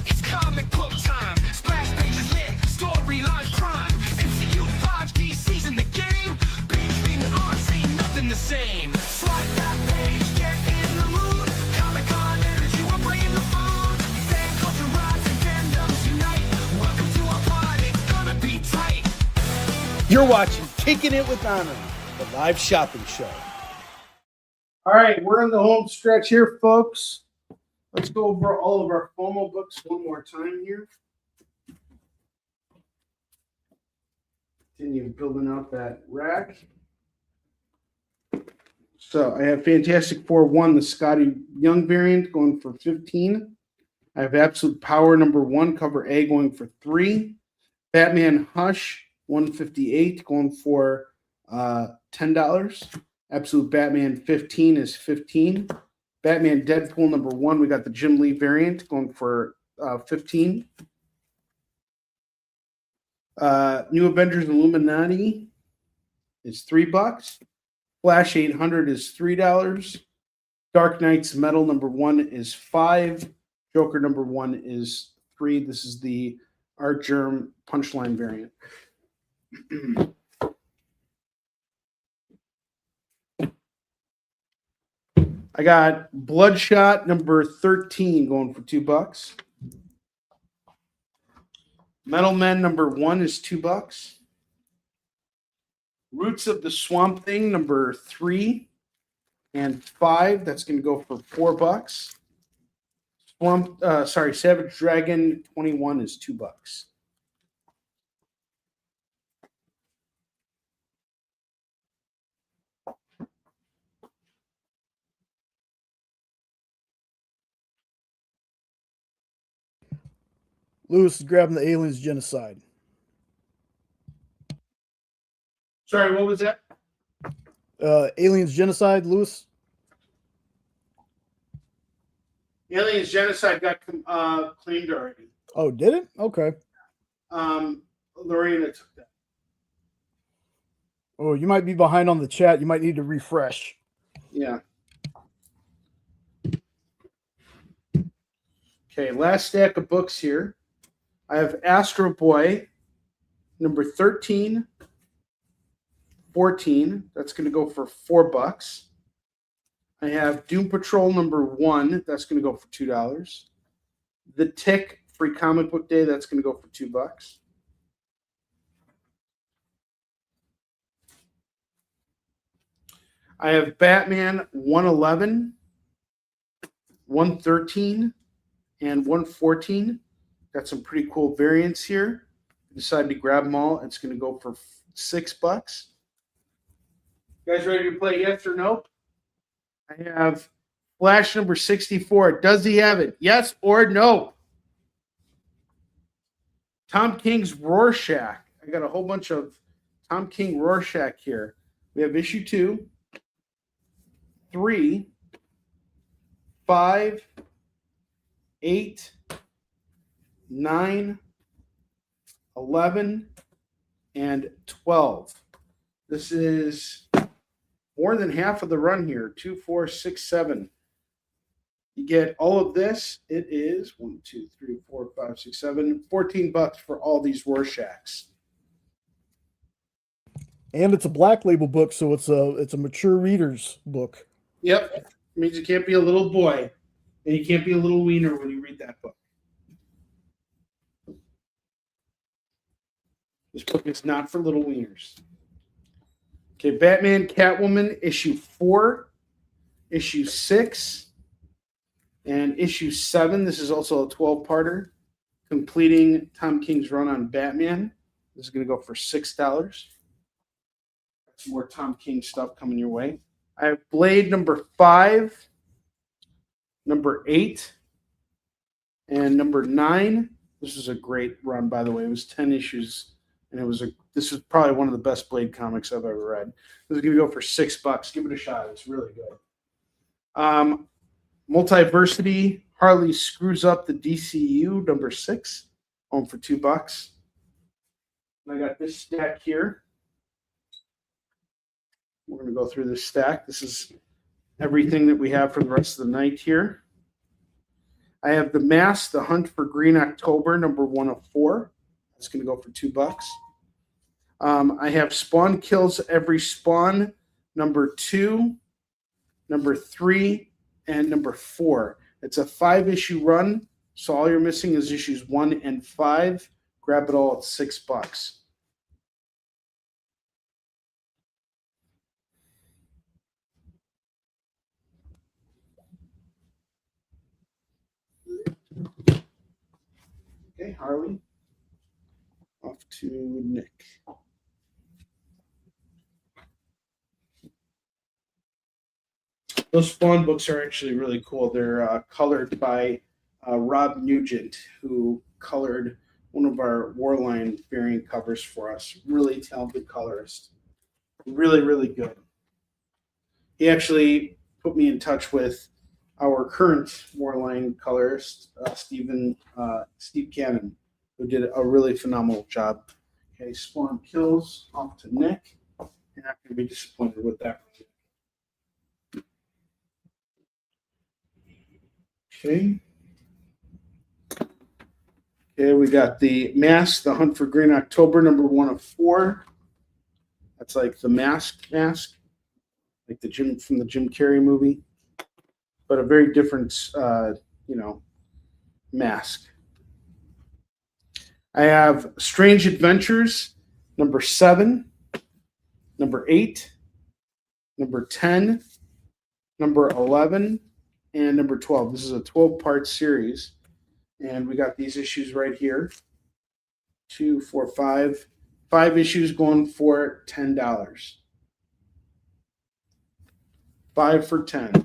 It's comic book time. Splash pages lit, storyline crime. MCU 5D season the game. Being arts ain't nothing the same. Slide that page, get in the mood. Comic-Con energy, we're bringing the food. Fan culture rise and fandoms unite. Welcome to our pod, it's gonna be tight. You're watching Kickin' It with Onrie, the live shopping show. All right, we're in the home stretch here, folks. Let's go over all of our FOMO books one more time here. Continue building out that rack. So I have Fantastic Four 1, the Scotty Young variant, going for $15. I have Absolute Power #1, cover A, going for $3. Batman Hush 158, going for $10. Absolute Batman 15 is $15. Batman Deadpool #1, we got the Jim Lee variant, going for $15. New Avengers Illuminati is $3. Flash 800 is $3. Dark Knight's Metal #1 is $5. Joker #1 is $3. This is the Art Germ Punchline variant. I got Bloodshot #13 going for $2. Metal Men #1 is $2. Roots of the Swamp Thing #3 and 5. That's going to go for $4. Savage Dragon 21 is $2. Lewis is grabbing the Aliens Genocide. Sorry, what was that? Aliens Genocide, Lewis. Aliens Genocide got claimed already. Oh, did it? Okay. Lorena took that. Oh, you might be behind on the chat. You might need to refresh. Yeah. Okay, last stack of books here. I have Astro Boy #13, 14. That's going to go for $4. I have Doom Patrol #1. That's going to go for $2. The Tick Free Comic Book Day. That's going to go for $2. I have Batman 111, 113, and 114. Got some pretty cool variants here. Decided to grab them all. It's going to go for $6. You guys ready to play yes or no? I have Flash #64. Does he have it? Yes or no? Tom King's Rorschach. I got a whole bunch of Tom King Rorschach here. We have issue 2, 3, 5, 8, 9, 11, and 12. This is more than half of the run here. 2, 4, 6, 7. You get all of this. It is 1, 2, 3, 4, 5, 6, 7, $14 for all these Rorschachs. And it's a black label book, so it's a mature reader's book. Yep. It means you can't be a little boy and you can't be a little wiener when you read that book. This book is not for little wieners. Okay, Batman, Catwoman, issue 4, issue 6, and issue 7. This is also a 12-parter, completing Tom King's run on Batman. This is going to go for $6. Some more Tom King stuff coming your way. I have Blade number 5, number 8, and number 9. This is a great run, by the way. It was 10 issues, and this is probably one of the best Blade comics I've ever read. This is going to go for $6. Give it a shot. It's really good. Multiversity, Harley Screws Up the DCU, number 6, home for $2. And I got this stack here. We're going to go through this stack. This is everything that we have for the rest of the night here. I have The Mask, The Hunt for Green October, number 1 of 4. That's going to go for $2. I have Spawn Kills Every Spawn, number 2, number 3, and number 4. It's a 5-issue run, so all you're missing is issues 1 and 5. Grab it all at $6. Okay, Harley. Off to Nick. Those Spawn books are actually really cool. They're colored by Rob Nugent, who colored one of our Warline variant covers for us. Really talented colorist. Really, really good. He actually put me in touch with our current Warline colorist, Steve Cannon, who did a really phenomenal job. Okay, Spawn Kills, off to Nick. You're not going to be disappointed with that. Okay. Okay, we got The Mask, The Hunt for Green October, number 1 of 4. That's like the mask, like the Jim from the Jim Carrey movie, but a very different, mask. I have Strange Adventures, number 7, number 8, number 10, number 11, and number 12. This is a 12-part series, and we got these issues right here. 2, 4, 5. 5 issues going for $10. 5 for $10.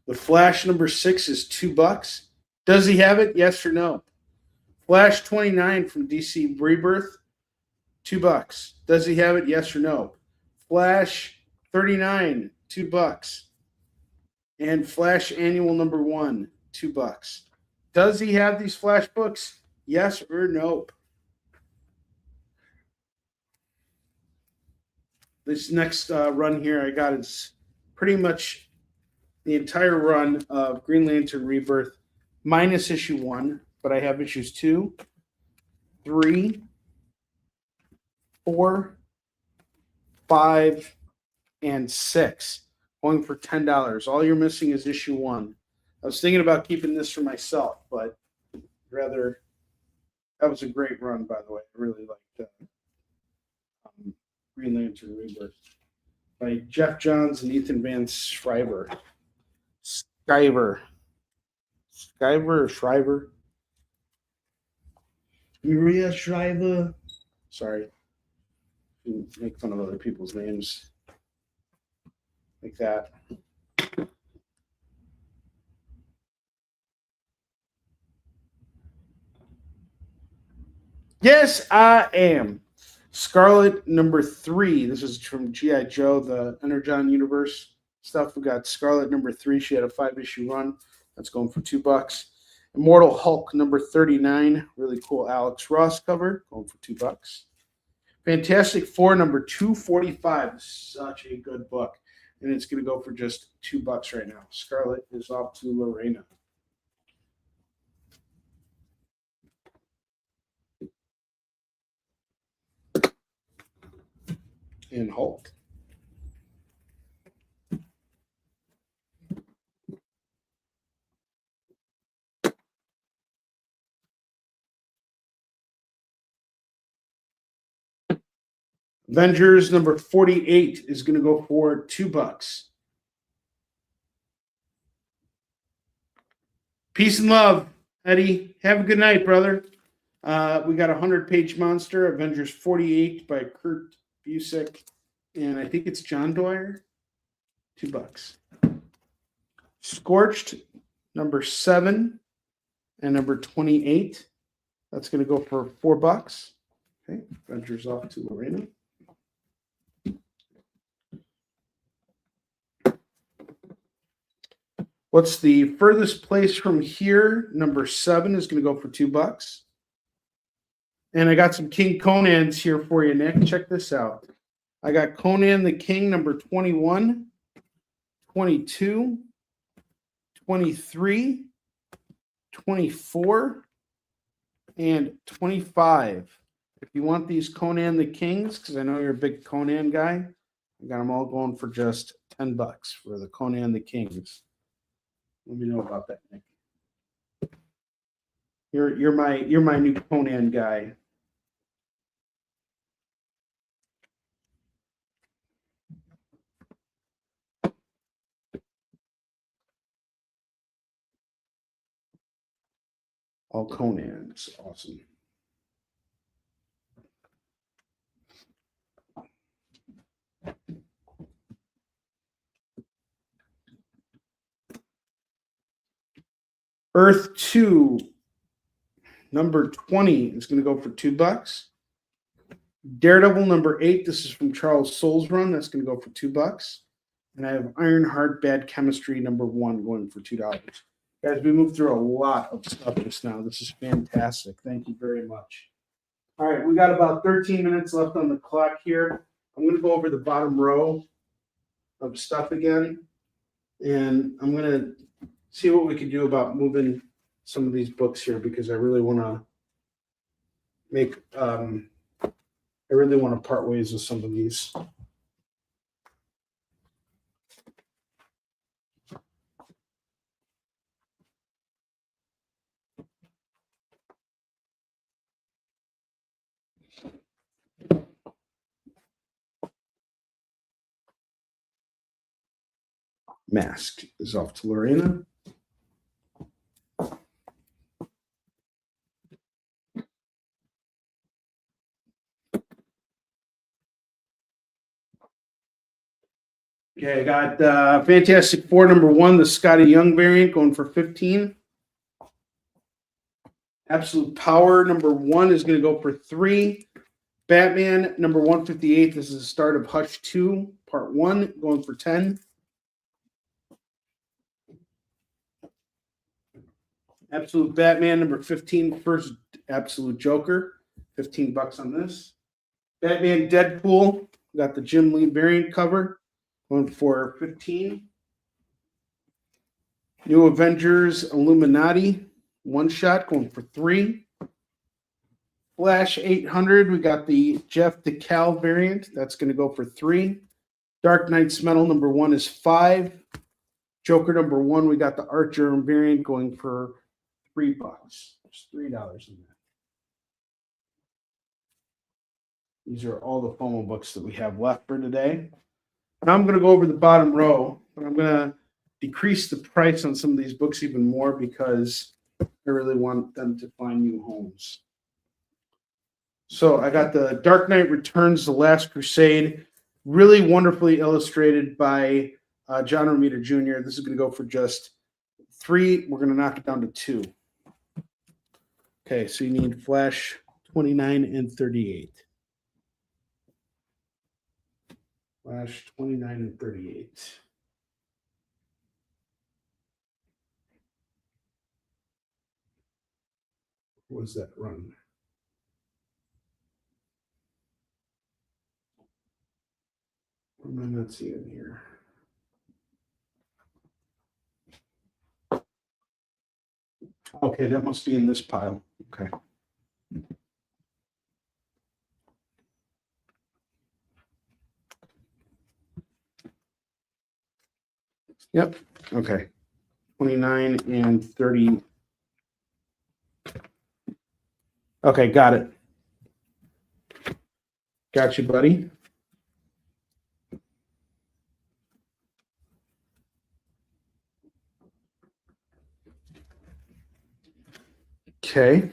The Flash number 6 is $2. Does he have it? Yes or no? Flash 29 from DC Rebirth, $2. Does he have it? Yes or no? Flash 39, $2. And Flash Annual number 1, $2. Does he have these Flash books? Yes or no? This next run here I got is pretty much the entire run of Green Lantern Rebirth minus issue 1, but I have issues 2, 3, 4, 5, and 6 going for $10. All you're missing is issue 1. I was thinking about keeping this for myself, but rather, that was a great run, by the way. I really liked Green Lantern Rebirth by Jeff Johns and Ethan Van Sciver. Sciver or Shriver? Maria Shriver. Sorry. Make fun of other people's names like that. Yes, I am. Scarlet number 3. This is from G.I. Joe, the Energon universe stuff. We got Scarlet number 3. She had a 5-issue run. That's going for $2. Immortal Hulk number 39. Really cool Alex Ross cover. Going for $2. Fantastic Four number 245. Such a good book. and it's going to go for just $2 right now. Scarlet is off to Lorena. And Hulk. Avengers number 48 is going to go for $2. Peace and love, Eddie. Have a good night, brother. We got a 100-page monster, Avengers 48 by Kurt Busiek, and I think it's John Dwyer. $2. Scorched number 7 and number 28. That's going to go for $4. Okay, Avengers off to Lorena. What's the furthest place from here? Number 7 is going to go for $2. And I got some King Conans here for you, Nick. Check this out. I got Conan the King, number 21, 22, 23, 24, and 25. If you want these Conan the Kings, because I know you're a big Conan guy, I got them all going for just $10 for the Conan the Kings. Let me know about that, Nick. You're my new Conan guy. All Conans, awesome. Earth 2, number 20 is going to go for $2. Daredevil number 8, this is from Charles Soule's run. That's going to go for $2. And I have Ironheart Bad Chemistry number 1 going for $2. Guys, we moved through a lot of stuff just now. This is fantastic. Thank you very much. All right, we got about 13 minutes left on the clock here. I'm going to go over the bottom row of stuff again. And I'm going to see what we can do about moving some of these books here, because I really want to make, I really want to part ways with some of these. Mask is off to Lorena. Okay, I got Fantastic Four number 1, the Scotty Young variant, going for $15. Absolute Power number 1 is going to go for $3. Batman number 158. This is the start of Hush 2, part 1, going for $10. Absolute Batman number 15, first Absolute Joker, $15 on this. Batman Deadpool, got the Jim Lee variant cover, going for $15. New Avengers Illuminati, one shot, going for $3. Flash 800, we got the Jeff DeCal variant, that's going to go for $3. Dark Knight's Metal number 1 is $5. Joker number 1, we got the Art Germ variant going for $3. Just $3 in that. These are all the FOMO books that we have left for today. Now I'm going to go over the bottom row, but I'm going to decrease the price on some of these books even more because I really want them to find new homes. So I got the Dark Knight Returns, The Last Crusade, really wonderfully illustrated by John Romita Jr. This is going to go for just $3. We're going to knock it down to $2. Okay, so you need Flash 29 and 38. Flash 29 and 38. What was that run? What am I not seeing here? Okay, that must be in this pile. Okay. Yep. Okay. 29 and 30. Okay, got it. Got you, buddy. Okay.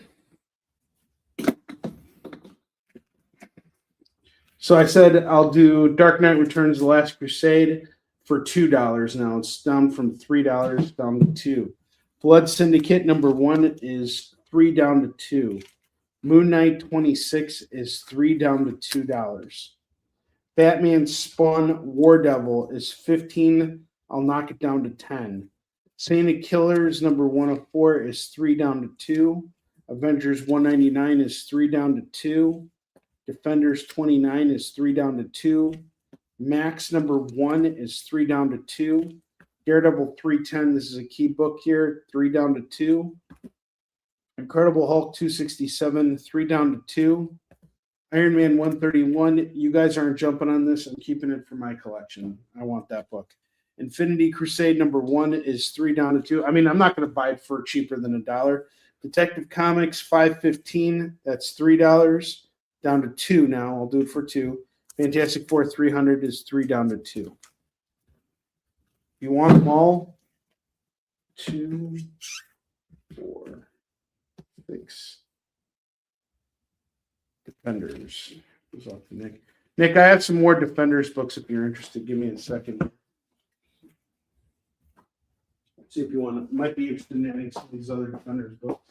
So I said I'll do Dark Knight Returns: The Last Crusade for $2 now. It's down from $3 down to 2. Blood Syndicate #1 is 3 down to 2. Moon Knight 26 is 3 down to $2. Batman Spawn War Devil is 15. I'll knock it down to 10. Saint of Killers #104 is 3 down to 2. Avengers 199 is 3 down to 2. Defenders 29 is 3 down to 2. Max #1 is 3 down to 2. Daredevil 310, this is a key book here, 3 down to 2. Incredible Hulk 267, 3 down to 2. Iron Man 131, you guys aren't jumping on this. I'm keeping it for my collection. I want that book. Infinity Crusade #1 is 3 down to 2. I mean, I'm not going to buy it for cheaper than $1. Detective Comics 515, that's $3. Down to 2 now. I'll do it for 2. Fantastic Four 300 is 3 down to 2. You want them all? 2, 4, 6. Defenders. Goes off to Nick. Nick, I have some more Defenders books if you're interested. Give me a second. See if you want to. Might be interested in adding some of these other Defenders books.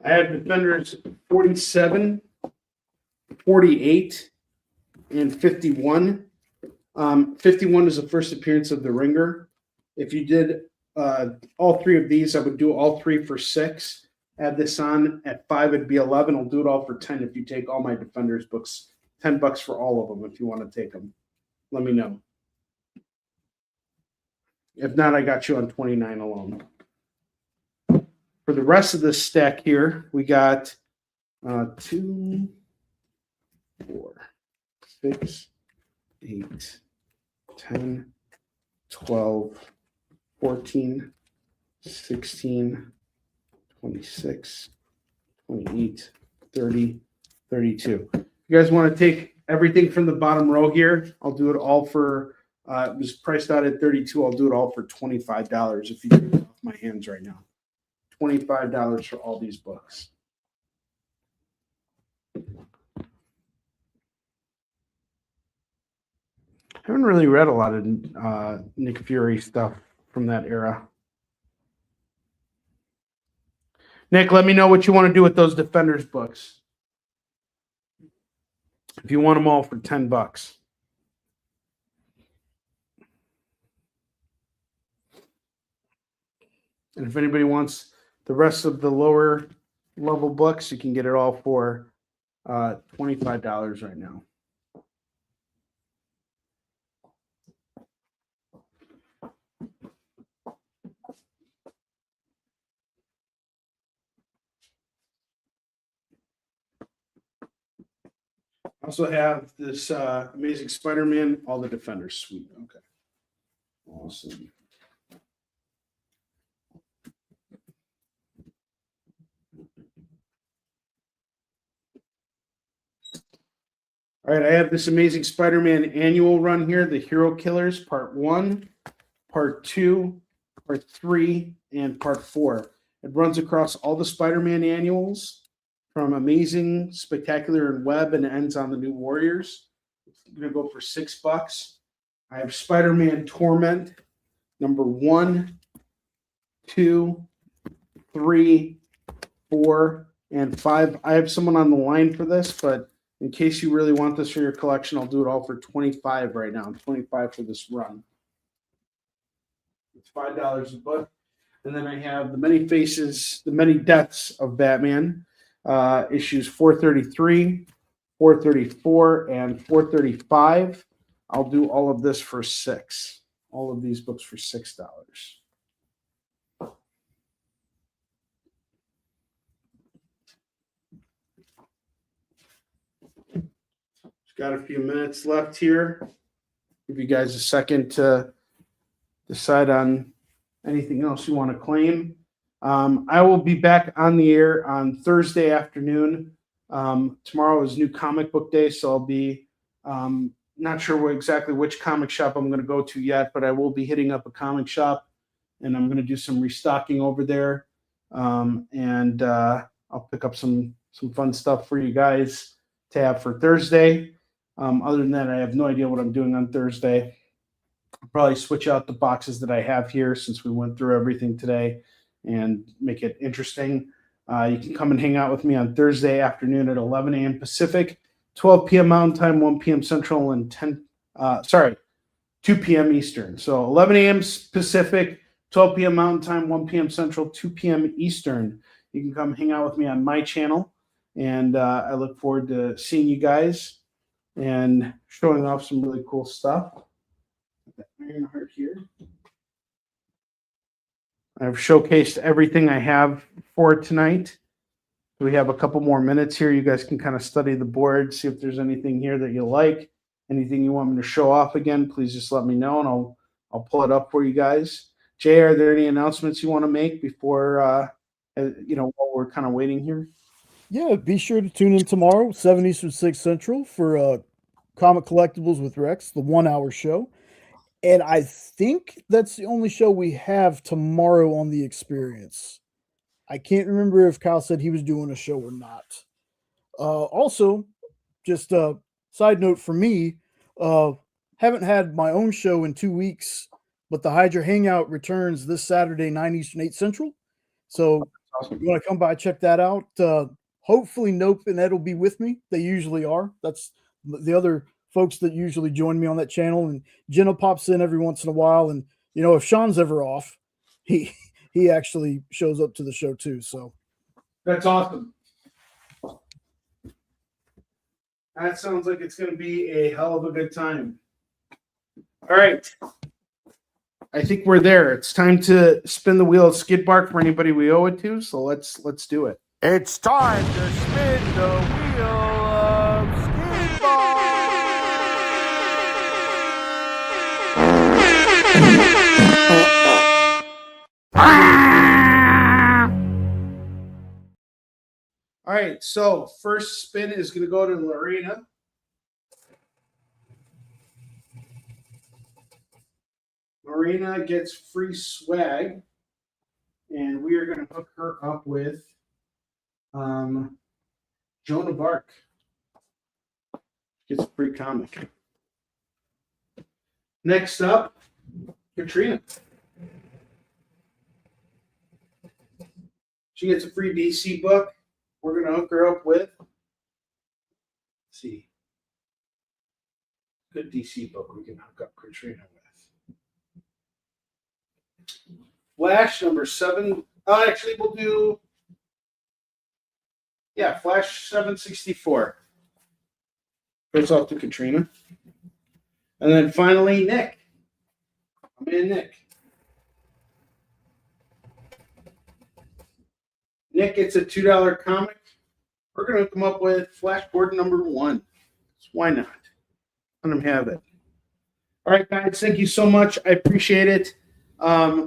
I have Defenders 47, 48, and 51. 51 is the first appearance of the Ringer. If you did all 3 of these, I would do all 3 for 6. Add this on at 5, it'd be 11. I'll do it all for 10 if you take all my Defenders books. $10 for all of them if you want to take them. Let me know. If not, I got you on 29 alone. For the rest of this stack here, we got 2, 4, 6, 8, 10, 12, 14, 16, 26, 28, 30, 32. If you guys want to take everything from the bottom row here, I'll do it all for, it was priced out at 32. I'll do it all for $25 if you take it off my hands right now. $25 for all these books. I haven't really read a lot of Nick Fury stuff from that era. Nick, let me know what you want to do with those Defenders books. If you want them all for $10. And if anybody wants the rest of the lower level books, you can get it all for $25 right now. I also have this Amazing Spider-Man, all the Defenders. Sweet. Okay. Awesome. All right, I have this Amazing Spider-Man annual run here, The Hero Killers, Part 1, Part 2, Part 3, and Part 4. It runs across all the Spider-Man annuals from Amazing, Spectacular, and Web, and ends on the New Warriors. It's going to go for $6. I have Spider-Man Torment, #1, 2, 3, 4, and 5. I have someone on the line for this, but in case you really want this for your collection, I'll do it all for $25 right now. $25 for this run. It's $5 a book. And then I have The Many Faces, The Many Deaths of Batman, issues 433, 434, and 435. I'll do all of this for $6. All of these books for $6. Got a few minutes left here. Give you guys a second to decide on anything else you want to claim. I will be back on the air on Thursday afternoon. Tomorrow is New Comic Book Day, so I'll be not sure exactly which comic shop I'm going to go to yet, but I will be hitting up a comic shop, and I'm going to do some restocking over there. And I'll pick up some fun stuff for you guys to have for Thursday. Other than that, I have no idea what I'm doing on Thursday. I'll probably switch out the boxes that I have here since we went through everything today and make it interesting. You can come and hang out with me on Thursday afternoon at 11 a.m. Pacific, 12 p.m. Mountain Time, 1 p.m. Central, and 2 p.m. Eastern. So 11 a.m. Pacific, 12 p.m. Mountain Time, 1 p.m. Central, 2 p.m. Eastern. You can come hang out with me on my channel, and I look forward to seeing you guys and showing off some really cool stuff. That Ironheart here. I've showcased everything I have for tonight. We have a couple more minutes here. You guys can kind of study the board, see if there's anything here that you like, anything you want me to show off again. Please just let me know, and I'll pull it up for you guys. Jay, are there any announcements you want to make before while we're kind of waiting here? Yeah, be sure to tune in tomorrow, 7 Eastern, 6 Central, for Comic Collectibles with Rex, the 1-hour show. And I think that's the only show we have tomorrow on the Experience. I can't remember if Kyle said he was doing a show or not. Also, just a side note for me, haven't had my own show in 2 weeks, but the Hydra Hangout returns this Saturday, 9 Eastern, 8 Central. So if you want to come by, check that out. Hopefully Nope and Ed will be with me. They usually are. That's the other folks that usually join me on that channel. And Jenna pops in every once in a while. And, if Sean's ever off, he actually shows up to the show too. So that's awesome. That sounds like it's going to be a hell of a good time. All right. I think we're there. It's time to spin the wheel of Skid Bark for anybody we owe it to. So let's do it. It's time to spin the wheel of Skid Bark. All right, so first spin is going to go to Lorena. Lorena gets free swag, and we are going to hook her up with Joan of Arc. Gets a free comic. Next up, Katrina. She gets a free DC book. We're going to hook her up with, let's see, good DC book we can hook up Katrina with. Flash number 7. Actually, we'll do, Flash 764. Goes off to Katrina. And then finally, Nick. My man, Nick. Nick gets a $2 comic. We're going to come up with Flash Gordon number 1. So why not? Let him have it. All right, guys. Thank you so much. I appreciate it.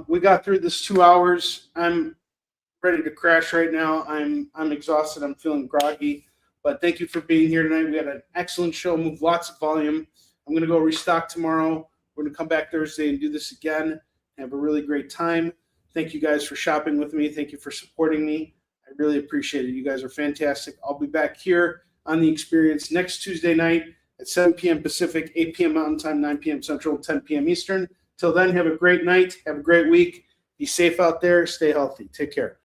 We got through this 2 hours. I'm ready to crash right now. I'm exhausted. I'm feeling groggy. But thank you for being here tonight. We had an excellent show. Moved lots of volume. I'm going to go restock tomorrow. We're going to come back Thursday and do this again. Have a really great time. Thank you guys for shopping with me. Thank you for supporting me. I really appreciate it. You guys are fantastic. I'll be back here on The Experience next Tuesday night at 7 p.m. Pacific, 8 p.m. Mountain Time, 9 p.m. Central, 10 p.m. Eastern. Till then, have a great night. Have a great week. Be safe out there. Stay healthy. Take care.